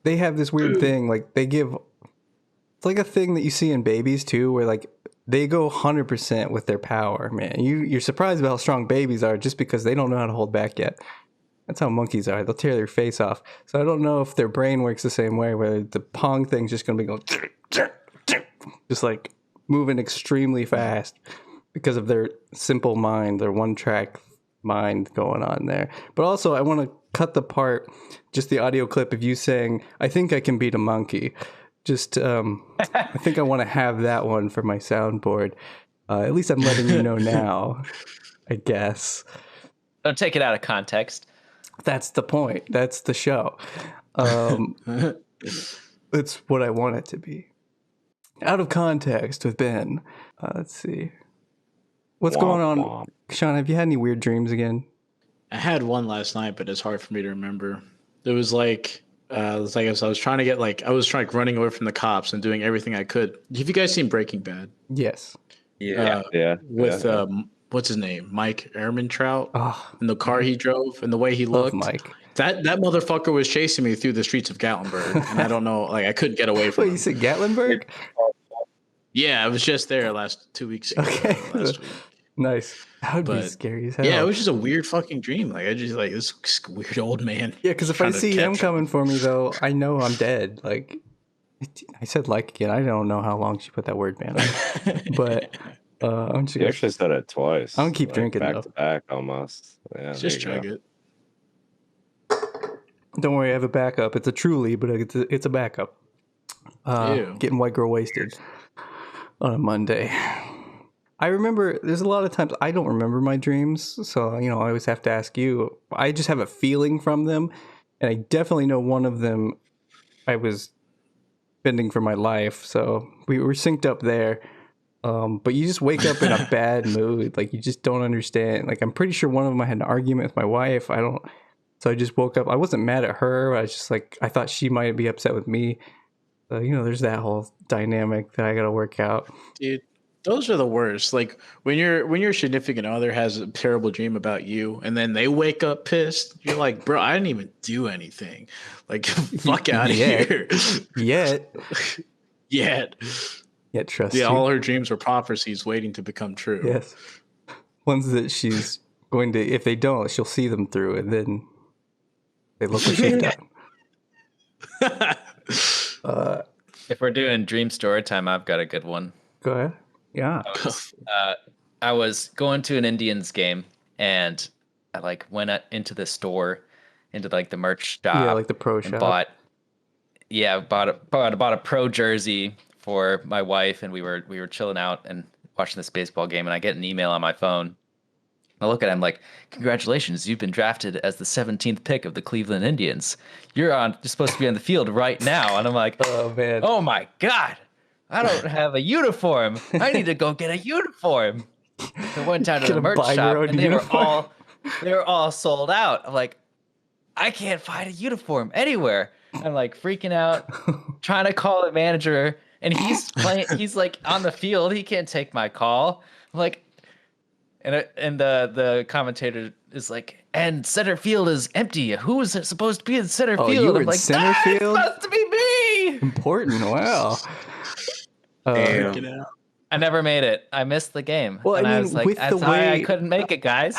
they have this weird thing, like it's like a thing that you see in babies too, where like they go 100% with their power, man. You're surprised about how strong babies are just because they don't know how to hold back yet. That's how monkeys are. They'll tear their face off. So I don't know if their brain works the same way, where the Pong thing's just going to be going, just like moving extremely fast because of their simple mind, their one-track mind going on there. But also, I want to cut the part, just the audio clip of you saying, I think I can beat a monkey. Just, I think I want to have that one for my soundboard. At least I'm letting you know now, I guess. Don't take it out of context. That's the point. That's the show. It's what I want it to be. Out of context with Ben. Let's see. What's going on? Kishan, have you had any weird dreams again? I had one last night, but it's hard for me to remember. It was like I was trying to get running away from the cops and doing everything I could. Have you guys seen Breaking Bad? Yes. Yeah. With what's his name? Mike Ehrmantraut. Oh, and the car he drove and the way he looked. Mike. That motherfucker was chasing me through the streets of Gatlinburg, and I don't know, like I couldn't get away from him. You said Gatlinburg? Yeah, I was just there 2 weeks ago. Okay. Last week. Nice. That would be scary as hell. Yeah, it was just a weird fucking dream. Like I just like this weird old man. Yeah, because if I see him coming for me, though, I know I'm dead. Like I said, again. I don't know how long she put that word ban on, but I'm just You actually said it twice. I don't keep drinking back though. to back almost. Yeah, Just chug it. Don't worry, I have a backup. It's a Truly, but it's a backup. Getting white girl wasted on a Monday. I remember there's a lot of times I don't remember my dreams, so I always have to ask you. I just have a feeling from them, and I definitely know one of them I was spending for my life, so we were synced up there. But you just wake up in a bad mood, like you just don't understand. Like I'm pretty sure one of them I had an argument with my wife. So I just woke up. I wasn't mad at her. I was just like I thought she might be upset with me. So, there's that whole dynamic that I got to work out. Dude, those are the worst. Like when your significant other has a terrible dream about you and then they wake up pissed, you're like, bro, I didn't even do anything. Like, fuck out of here. Yet, trust you. All her dreams were prophecies waiting to become true. Yes. Ones that she's going to, if they don't, she'll see them through and then they look like she's done. If we're doing dream story time, I've got a good one. Go ahead. Yeah. I was going to an Indians game and I went into the store, into the merch shop. Yeah, like the pro shop. Bought a pro jersey for my wife, and we were chilling out and watching this baseball game, and I get an email on my phone. I look at it, I'm like, congratulations, you've been drafted as the 17th pick of the Cleveland Indians. You're supposed to be on the field right now. And I'm like, oh man, oh my God, I don't have a uniform. I need to go get a uniform. I went down to the merch shop and they were all sold out. I'm like, I can't find a uniform anywhere. I'm freaking out, trying to call the manager, and he's on the field. He can't take my call. I'm like, and the commentator is like, and center field is empty. Who is it supposed to be in center field? You were I'm like, center field? It's supposed to be me. Important. Wow. I never made it. I missed the game. Well, and I was mean, like, that's why I couldn't make it, guys.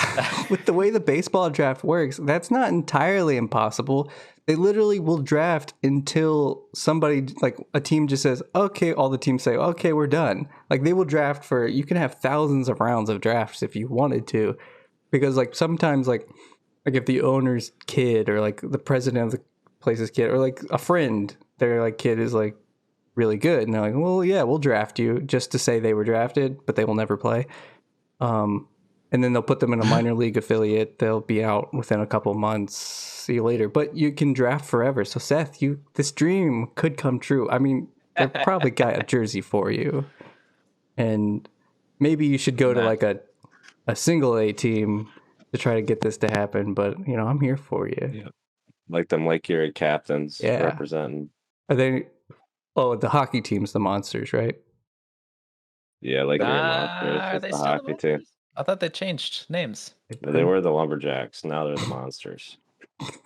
With the way the baseball draft works, that's not entirely impossible. They literally will draft until somebody, a team just says, okay, all the teams say, okay, we're done. They will draft you can have thousands of rounds of drafts if you wanted to. Because, sometimes, if the owner's kid or, the president of the place's kid or, a friend, their, kid is, really good. And they're like, well, yeah, we'll draft you just to say they were drafted, but they will never play. And then they'll put them in a minor league affiliate. They'll be out within a couple months. See you later. But you can draft forever. So Seth, this dream could come true. I mean, they probably got a jersey for you. And maybe you should go to a single A team to try to get this to happen. But, I'm here for you. Yeah. Them Lake Erie captains representing. Are they... Oh, the hockey team's the Monsters, right? Yeah, Lake Erie Monsters is the hockey team. I thought they changed names. They were the Lumberjacks. Now they're the Monsters.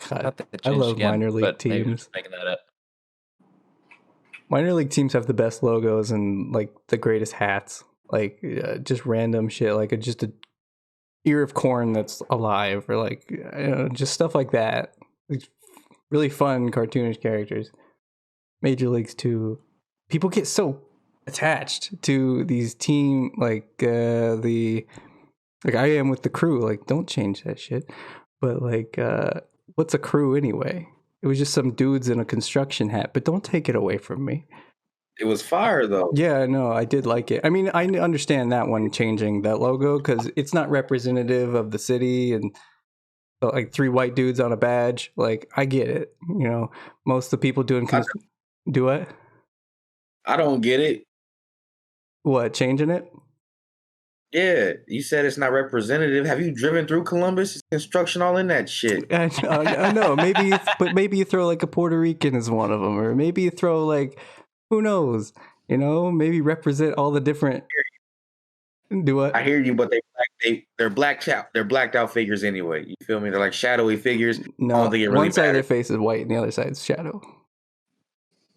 God, I love minor league teams. Making that up. Minor league teams have the best logos and the greatest hats. Just random shit. Just a ear of corn that's alive, or just stuff like that. Really fun cartoonish characters. Major leagues too. People get so attached to these team I am with the Crew. Don't change that shit. But what's a crew anyway? It was just some dudes in a construction hat. But don't take it away from me. It was fire though. Yeah, no, I did like it. I mean, I understand that one changing that logo because it's not representative of the city and. 3 white dudes on a badge. I get it. Most of the people doing do what? I don't get it. What, changing it? Yeah, you said it's not representative. Have you driven through Columbus? It's construction all in that shit. I know. Maybe you throw a Puerto Rican as one of them, or maybe you throw who knows? Maybe represent all the different. Do what? I hear you, but they're blacked out. They're blacked out figures anyway. You feel me? They're shadowy figures. No, one side of their face is white and the other side is shadow.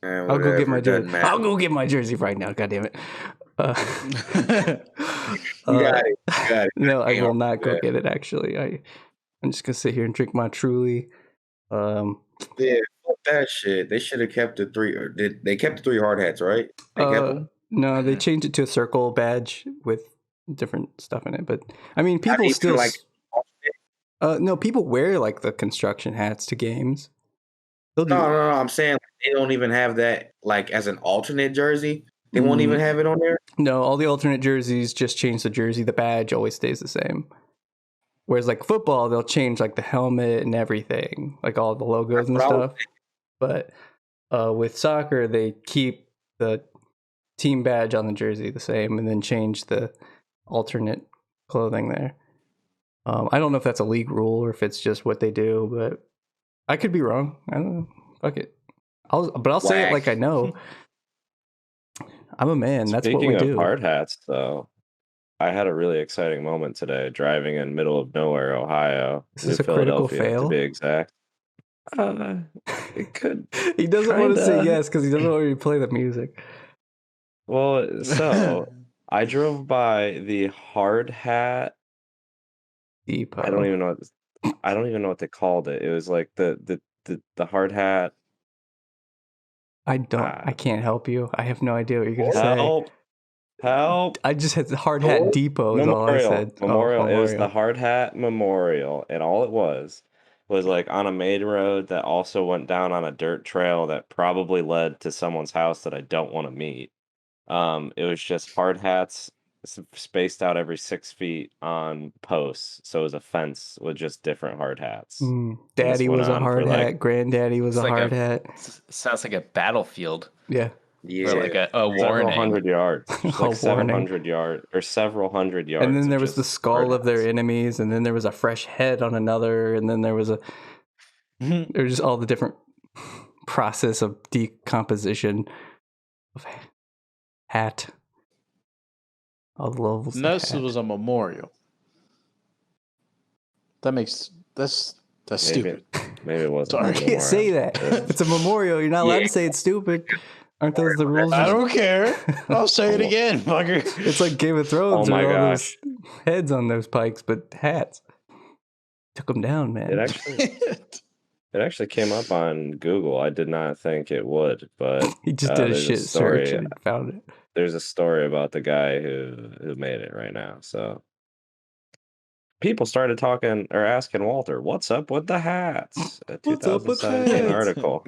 I'll go get my jersey. I'll go get my jersey right now. God damn it! You got it. No, I will not go get it. Actually, I'm just gonna sit here and drink my Truly. Yeah, fuck that shit. They should have kept the 3. Or they kept the 3 hard hats, right? They kept them? No, they changed it to a circle badge with different stuff in it. But I mean, people still like. No, people wear like the construction hats to games. No. I'm saying they don't even have that like as an alternate jersey. They won't even have it on there. No, all the alternate jerseys just change the jersey. The badge always stays the same. Whereas like football, they'll change like the helmet and everything, like all the logos and stuff. But with soccer, they keep the team badge on the jersey the same and then change the alternate clothing there. I don't know if that's a league rule or if it's just what they do, but I could be wrong. I don't know. Fuck it. I'll say it like I know. I'm a man. That's what we do. Speaking of hard hats, though, I had a really exciting moment today driving in middle of nowhere, Ohio. Is this a critical fail? To be exact. It could. He doesn't want to say yes because he doesn't want me to play the music. Well, so I drove by the hard hat depot. I don't even know what they called it. It was like the hard hat. I can't help you. I have no idea what you're gonna say. Help! I just had the hard hat depot. Is all I said. Memorial. It was the hard hat memorial, and all it was like on a main road that also went down on a dirt trail that probably led to someone's house that I don't want to meet. It was just hard hats spaced out every 6 feet on posts, so it was a fence with just different hard hats. Daddy was a hard hat. Granddaddy was a hard hat. Sounds like a battlefield. Yeah. Or like a warning. 100 yards. Like 700 yards or several hundred yards. And then there was the skull of their enemies, and then there was a fresh head on another, and then there was just all the different process of decomposition of hat. All the levels. This was a memorial. That's stupid. Maybe it wasn't. Sorry. You can't say that. It's a memorial. You're not allowed to say it's stupid. Aren't those the rules? I don't care. I'll say it again, fucker. It's like Game of Thrones. Oh my all gosh. those heads on those pikes, but hats. Took them down, man. It actually came up on Google. I did not think it would, but he just did a shit search and found it. There's a story about the guy who made it right now. So people started talking or asking Walter, "What's up with the hats?" A 2017 article.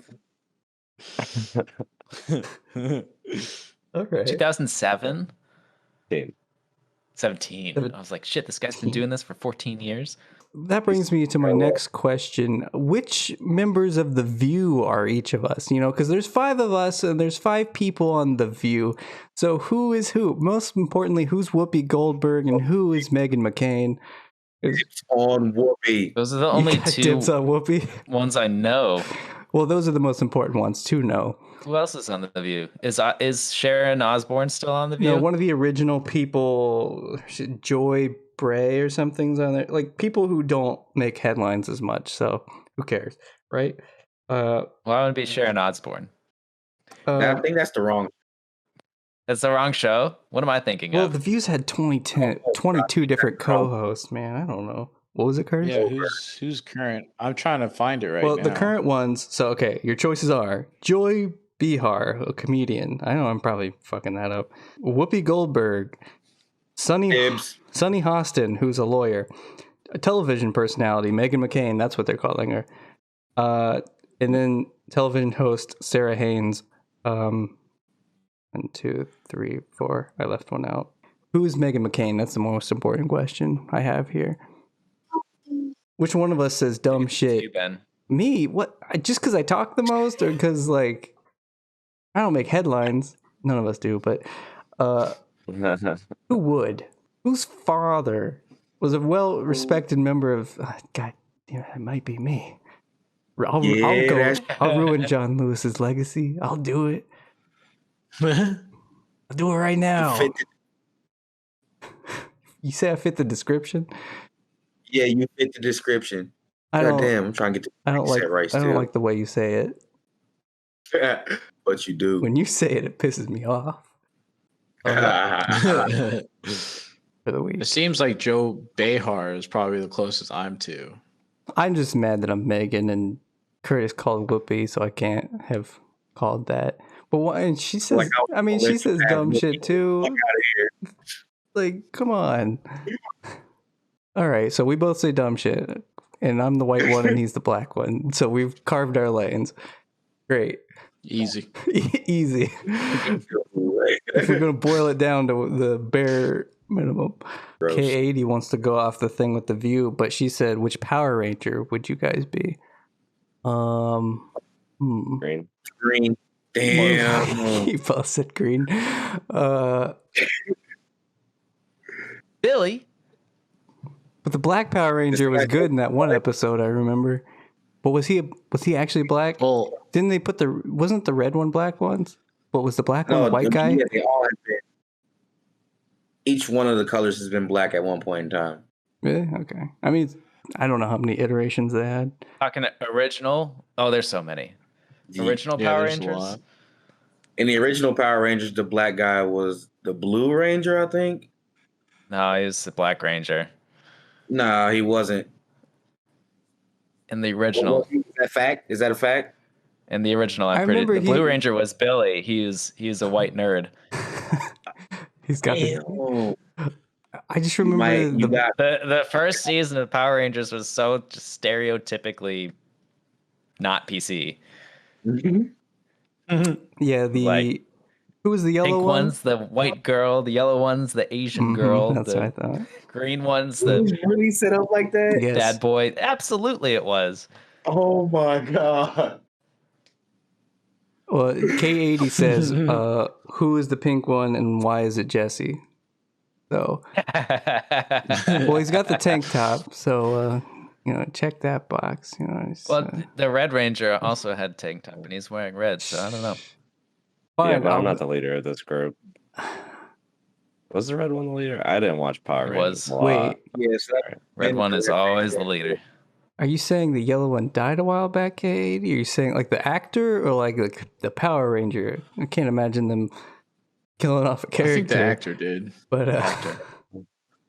Okay. 2007? 17. I was like, shit, this guy's been doing this for 14 years. That brings me to my next question. Which members of The View are each of us? Because there's 5 of us and there's 5 people on The View. So who is who? Most importantly, who's Whoopi Goldberg and who is Meghan McCain? It's on Whoopi. Those are the only two on Whoopi? Ones I know. Well, those are the most important ones to know. Who else is on The View? Is Sharon Osbourne still on The View? No, one of the original people, Joy Bray or something's on there. Like people who don't make headlines as much. So who cares, right? Well, I want to be Sharon Osbourne. I think that's the wrong. That's the wrong show. What am I thinking of? Well, The View's had 22 different co-hosts, man. I don't know. What was it, Kurtis? Yeah, who's current? I'm trying to find it right now. Well, the current ones. So, okay, your choices are Joy Behar, a comedian. I know I'm probably fucking that up. Whoopi Goldberg, Sonny Hostin, who's a lawyer, a television personality, Meghan McCain. That's what they're calling her. And then television host Sarah Haynes. 1, 2, 3, 4. I left one out. Who is Meghan McCain? That's the most important question I have here. Which one of us says dumb shit? You, Ben. Me? What? Just because I talk the most, or because like I don't make headlines? None of us do, but who would? Whose father was a well-respected member of? God damn it, it might be me. I'll ruin John Lewis's legacy. I'll do it. I'll do it right now. You say I fit the description? Yeah, you fit the description. Damn, I'm trying to get I don't like the way you say it. But you do. When you say it, it pisses me off. For the week. It seems like Joe Behar is probably the closest I'm to. I'm just mad that I'm Megan and Kurtis called Whoopi, so I can't have called that. But and she says, she says dumb shit too. Like, come on. All right, so we both say dumb shit, and I'm the white one and he's the black one. So we've carved our lanes. Great. Easy. Easy. If we're going to boil it down to the bare minimum. Gross. K80 wants to go off the thing with the view, but she said, which Power Ranger would you guys be? Green. Green. Damn. You both said green. Billy. But the black Power Ranger was good in that one episode, I remember. But was he actually black? Well, Didn't they put wasn't the red one black once? But was the black one the white guy? Yeah, they all have been. Each one of the colors has been black at one point in time. Really? Okay. I mean, I don't know how many iterations they had. Talking original. Oh, there's so many. Original Power Rangers. In the original Power Rangers, the black guy was the Blue Ranger, I think. No, he was the Black Ranger. No, he wasn't. In the original. Is that fact? Is that a fact? In the original, the Blue Ranger was Billy. He's a white nerd. He's got I just remember the first season of Power Rangers was so just stereotypically not PC. Yeah, who was the yellow pink one? One's the white girl, the yellow one's the Asian girl, that's what I thought. Green one's the really set up like that? Yes. dad boy. Absolutely, it was. Oh my god. Well, K80 says, who is the pink one and why is it Jesse? So, well, he's got the tank top, so, check that box. The Red Ranger also had tank top, and he's wearing red, so I don't know. Fine, yeah, but I'm not the leader of this group. Was the red one the leader? I didn't watch Power Rangers. Wait. Yes, red one is always the leader. Are you saying the yellow one died a while back, K80? Are you saying like the actor or like the Power Ranger? I can't imagine them killing off a character. I think the actor did. But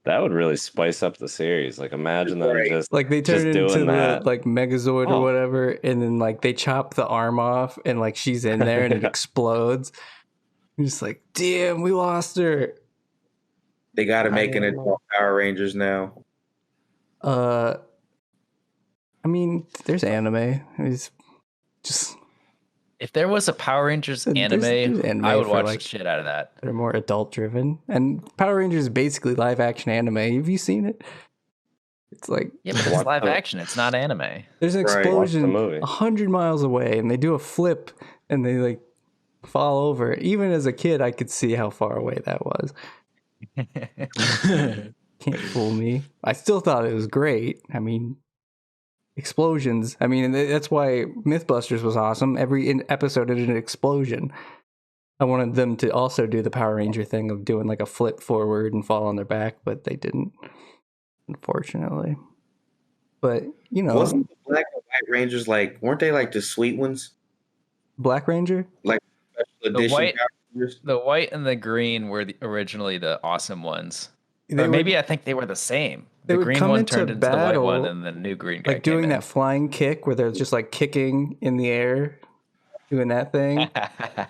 that would really spice up the series. Like imagine them just like they turn into that. the like Megazord or whatever, and then like they chop the arm off, and like she's in there and it explodes. You're just like, damn, we lost her. They got to make it Power Rangers now. I mean, there's anime. It's just if there was a Power Rangers anime, I would watch the shit out of that. They're more adult driven, and Power Rangers is basically live action anime. Have you seen it? It's like but it's live action. It's not anime. There's an explosion 100 miles away, and they do a flip, and they like fall over. Even as a kid, I could see how far away that was. Can't fool me. I still thought it was great. I mean, explosions. I mean, that's why Mythbusters was awesome. Every episode had an explosion. I wanted them to also do the Power Ranger thing of doing like a flip forward and fall on their back, but they didn't, unfortunately. But, wasn't the Black and White Rangers weren't they like the sweet ones? Black Ranger? Like special edition the white and the green were originally the awesome ones. Or maybe I think they were the same. The green one turned into the white one, and the new green guy like doing that flying kick where they're just like kicking in the air, doing that thing.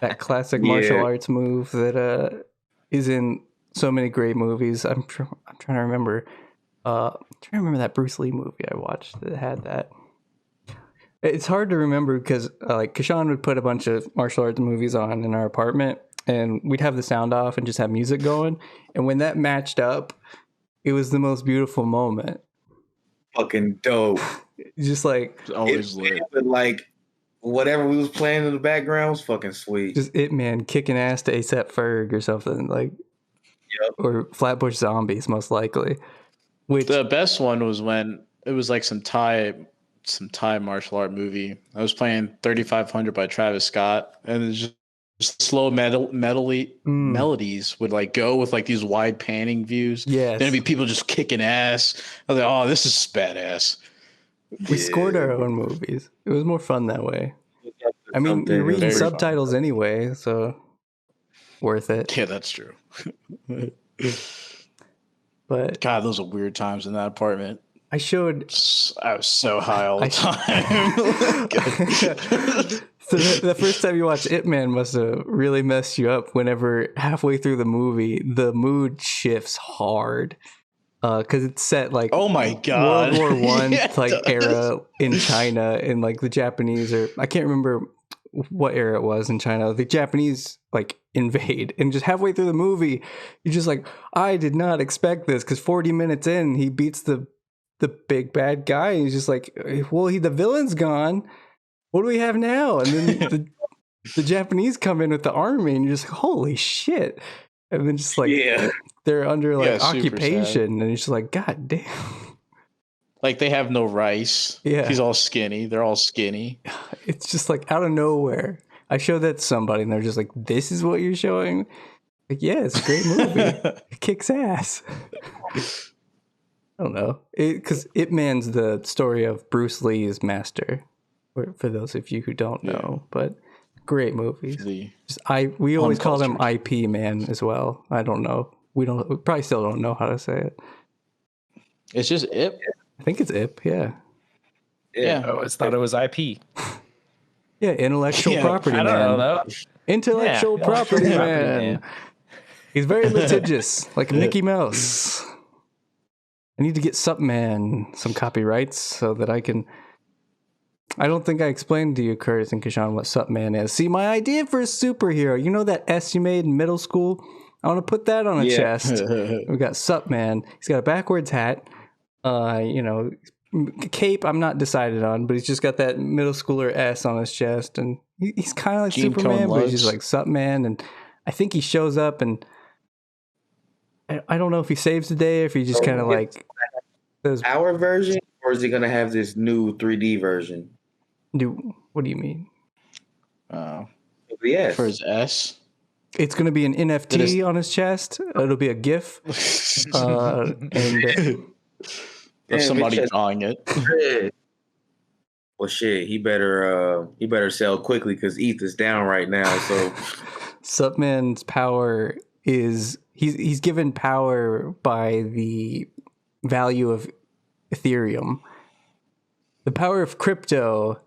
That classic martial arts move that is in so many great movies. I'm trying to remember. That Bruce Lee movie I watched that had that. It's hard to remember because like Kishan would put a bunch of martial arts movies on in our apartment, and we'd have the sound off and just have music going. And when that matched up, it was the most beautiful moment. Fucking dope. Just like always lit. Like whatever we was playing in the background was fucking sweet. Just It Man kicking ass to A$AP Ferg or something like. Yep. Or Flatbush Zombies, most likely. Which the best one was when it was like some Thai martial art movie. I was playing 3500 by Travis Scott, and it's just slow melodies would like go with like these wide panning views. Yes. Then it'd be people just kicking ass. I was like, oh, this is badass. We scored our own movies. It was more fun that way. I mean, you're reading subtitles anyway, so worth it. Yeah, that's true. But God, those are weird times in that apartment. I showed. I was so high all the time. So the first time you watched Ip Man must have really messed you up. Whenever halfway through the movie, the mood shifts hard. Because it's set like oh my god, World War One era in China, and like the Japanese I can't remember what era it was in China. The Japanese like invade, and just halfway through the movie, you're just like, I did not expect this. Because 40 minutes in, he beats the big bad guy, and he's just like, well, the villain's gone. What do we have now? And then the Japanese come in with the army, and you're just like, holy shit. And then just like they're under like occupation, and it's just like, god damn. Like they have no rice. Yeah, he's all skinny. They're all skinny. It's just like out of nowhere. I showed that to somebody, and they're just like, "This is what you're showing." Like, yeah, it's a great movie. It kicks ass. I don't know, because Ip Man's the story of Bruce Lee's master. For those of you who don't know, but. Great movies. We always call him IP Man as well. I don't know. We probably still don't know how to say it. It's just Ip. I think it's Ip. Yeah. I always thought it was IP. Yeah, intellectual property man. I don't know. Intellectual property man. He's very litigious, like Mickey Mouse. I need to get Sup Man some copyrights so that I can. I don't think I explained to you, Kurtis and Kishan, what Sup Man is. See, my idea for a superhero, you know that S you made in middle school? I want to put that on a chest. We got Sup Man. He's got a backwards hat. Cape, I'm not decided on, but he's just got that middle schooler S on his chest. And he's kind of like Gene Superman, but he's lugs. just like Sup Man. And I think he shows up, and I don't know if he saves the day or if he just kind of like... Our version, or is he going to have this new 3D version? What do you mean? Yes. For his S. It's going to be an NFT on his chest. It'll be a GIF. Of somebody drawing it. Well, shit, he better sell quickly because ETH is down right now. So, Sup Man's power is he's given power by the value of Ethereum. The power of crypto.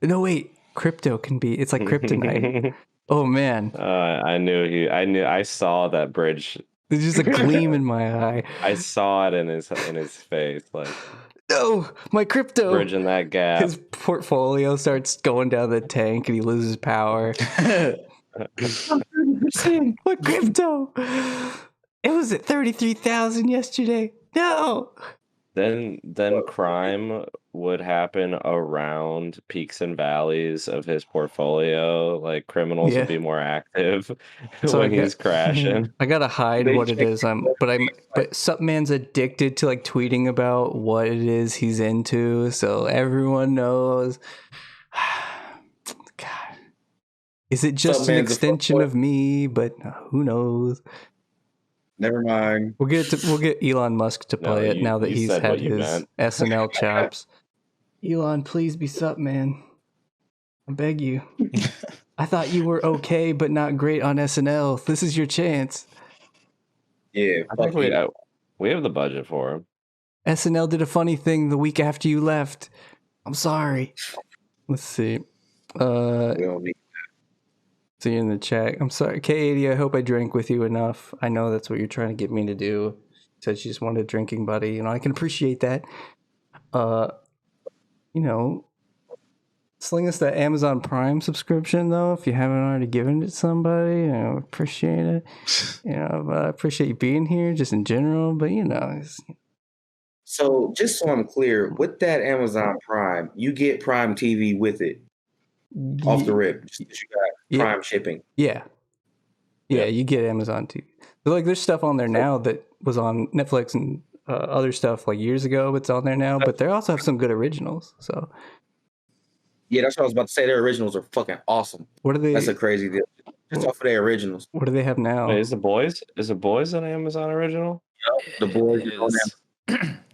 No, wait. Crypto can be. It's like kryptonite. Oh man. I saw that bridge. There's just a gleam in my eye. I saw it in his face. Like, no, my crypto. Bridging that gap. His portfolio starts going down the tank, and he loses power. My crypto. It was at 33,000 yesterday. No. Then crime would happen around peaks and valleys of his portfolio. Like criminals would be more active when he's crashing. I gotta hide what it is. But Sup Man's addicted to like tweeting about what it is he's into, so everyone knows. God, is it just an extension of me? But who knows? Never mind. We'll get Elon Musk to play it now that he's had his SNL chops. Elon, please be Sup Man. I beg you. I thought you were okay, but not great on SNL. This is your chance. Yeah, I think we have the budget for him. SNL did a funny thing the week after you left. I'm sorry. Let's see. See you in the chat. I'm sorry, K80. I hope I drank with you enough. I know that's what you're trying to get me to do. Said she just wanted a drinking buddy. You know, I can appreciate that. Sling us that Amazon Prime subscription though. If you haven't already given it to somebody, I appreciate it. But I appreciate you being here, just in general. But So just so I'm clear, with that Amazon Prime, you get Prime TV with it. Off the rip, you got Prime shipping. Yeah, you get Amazon TV. But like, there's stuff on there now that was on Netflix and other stuff like years ago, but it's on there now. But they also have some good originals. So yeah, that's what I was about to say. Their originals are fucking awesome. What are they? That's a crazy deal. Just off of their originals. What do they have now? Wait, is the boys an Amazon original? Yep, the boys.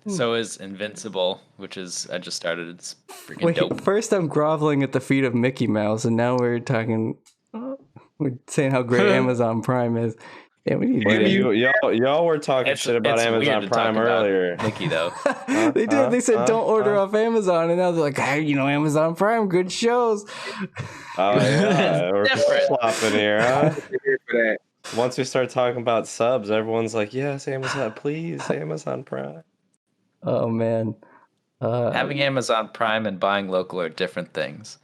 So is Invincible, which is I just started. It's freaking dope. First I'm groveling at the feet of Mickey Mouse, and now we're talking. We're saying how great Amazon Prime is. Yeah, we need y'all were talking shit about Amazon Prime earlier. Mickey, though. They did. They said don't order off Amazon, and now they're like, hey, Amazon Prime, good shows. Oh yeah, we're flopping here, huh? Once we start talking about subs, everyone's like, yes, Amazon, please, Amazon Prime. Oh man, having Amazon Prime and buying local are different things.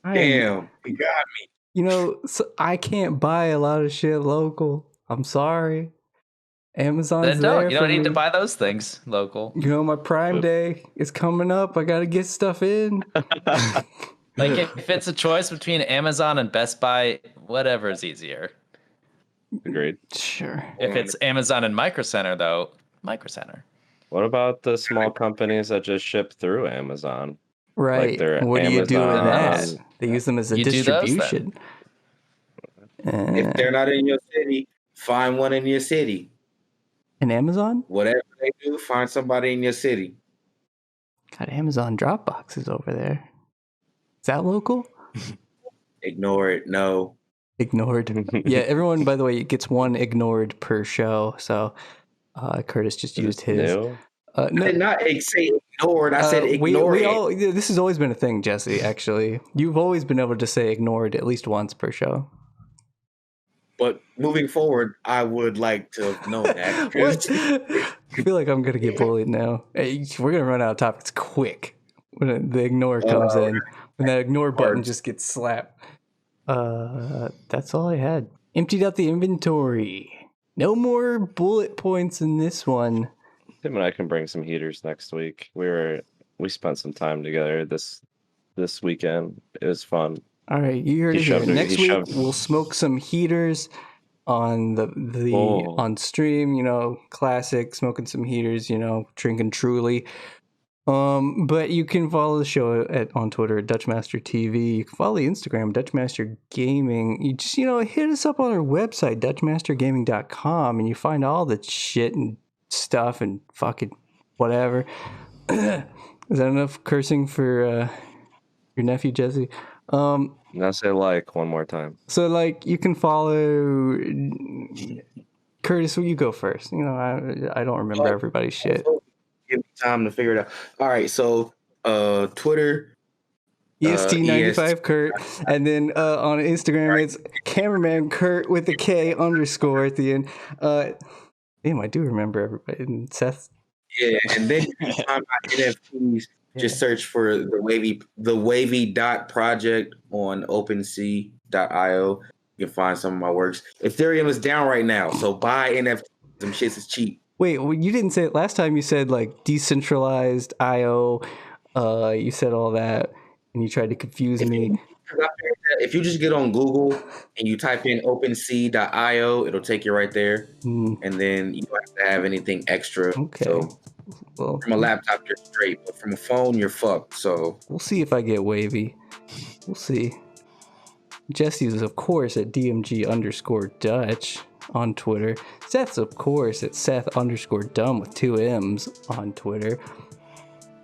Damn, you got me. So I can't buy a lot of shit local. I'm sorry. Amazon's there. You don't need to buy those things local. My Prime Day is coming up. I gotta get stuff in. Like if it's a choice between Amazon and Best Buy, whatever is easier. Agreed. Sure. If it's Amazon and Micro Center, though, Micro Center. What about the small companies that just ship through Amazon? Right. Like what do you do with Amazon, that? They use them as a distribution. If they're not in your city, find one in your city. In Amazon? Whatever they do, find somebody in your city. Got Amazon drop boxes over there. Is that local? Ignore it. No. Ignored. Yeah, everyone, by the way, gets one ignored per show. So Kurtis just used his. No. I did not say ignored. I said ignored. This has always been a thing, Jesse, actually. You've always been able to say ignored at least once per show. But moving forward, I would like to know that. What? I feel like I'm going to get bullied now. Hey, we're going to run out of topics quick when the ignore comes in. When that ignore button just gets slapped. That's all I had. Emptied out the inventory. No more bullet points in this one. Tim and I can bring some heaters next week. We spent some time together this weekend. It was fun. All right, you heard it here. Next week we'll smoke some heaters on on stream. Classic smoking some heaters. Drinking Truly. But you can follow the show on Twitter at Dutchmaster TV. You can follow the Instagram, Dutchmaster Gaming. You just, hit us up on our website, DutchmasterGaming.com, and you find all the shit and stuff and fucking whatever. Is that enough cursing for your nephew, Jesse? Now say one more time. So you can follow Kurtis. Will you go first? I don't remember everybody's shit. Give me time to figure it out. All right, so Twitter, EST95 Kurt, and then on Instagram it's cameraman Kurt with a K _ at the end. Damn, I do remember everybody. And Seth. Yeah, and then you can find my NFTs. Just search for the wavy dot project on OpenSea.io. You can find some of my works. Ethereum is down right now, so buy NFTs. Some shits is cheap. Wait, you didn't say it last time. You said decentralized IO. You said all that, and you tried to confuse me. If you just get on Google and you type in OpenSea.io, it'll take you right there, and then you don't have to have anything extra. Okay. So, from a laptop, you're straight, but from a phone, you're fucked. So we'll see if I get wavy. We'll see. Jesse's is, of course, at DMG_Dutch on Twitter. Seth's, of course, at Seth_dumb with 2 M's on Twitter.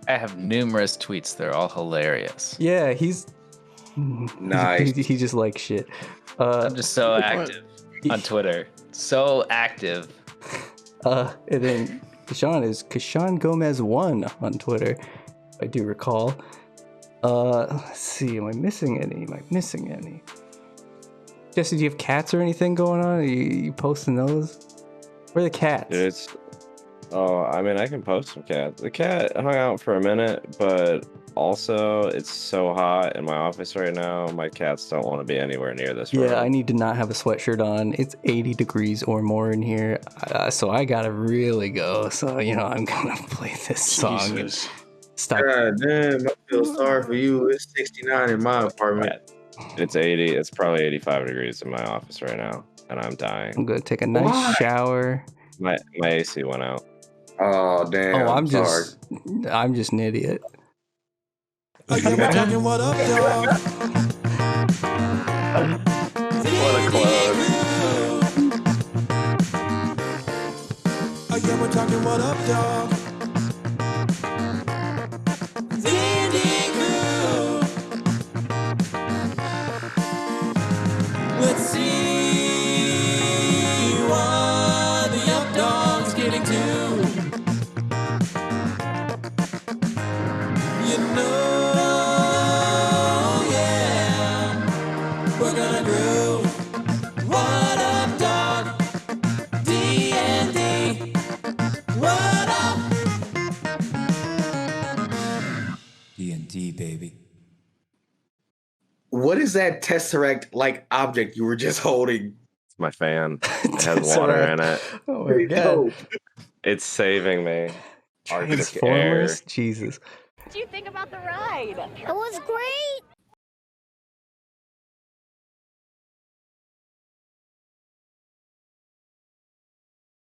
I have numerous tweets. They're all hilarious. Yeah, he's nice. He just likes shit. I'm just so active on Twitter. So active. And then Kishan is Kishan Gomez 1 on Twitter, if I do recall. Let's see, am I missing any? Jesse, do you have cats or anything going on? Are you posting those? Where are the cats? I can post some cats. The cat hung out for a minute, but also it's so hot in my office right now. My cats don't want to be anywhere near this room. Yeah, I need to not have a sweatshirt on. It's 80 degrees or more in here, so I gotta really go. So, I'm gonna play this song. And stop. God damn, I feel sorry for you. It's 69 in my apartment. It's 80. It's probably 85 degrees in my office right now, and I'm dying. I'm gonna take a nice shower. My AC went out. Oh damn! Oh, I'm just an idiot. Again, we're talking what up, dog? What a close. Again, we're talking what up, dog? Let's see. baby. What is that Tesseract-like object you were just holding? It's my fan. It has water in it. Oh my god. It's saving me. Arctic air. Transformers? Jesus. What did you think about the ride? It was great.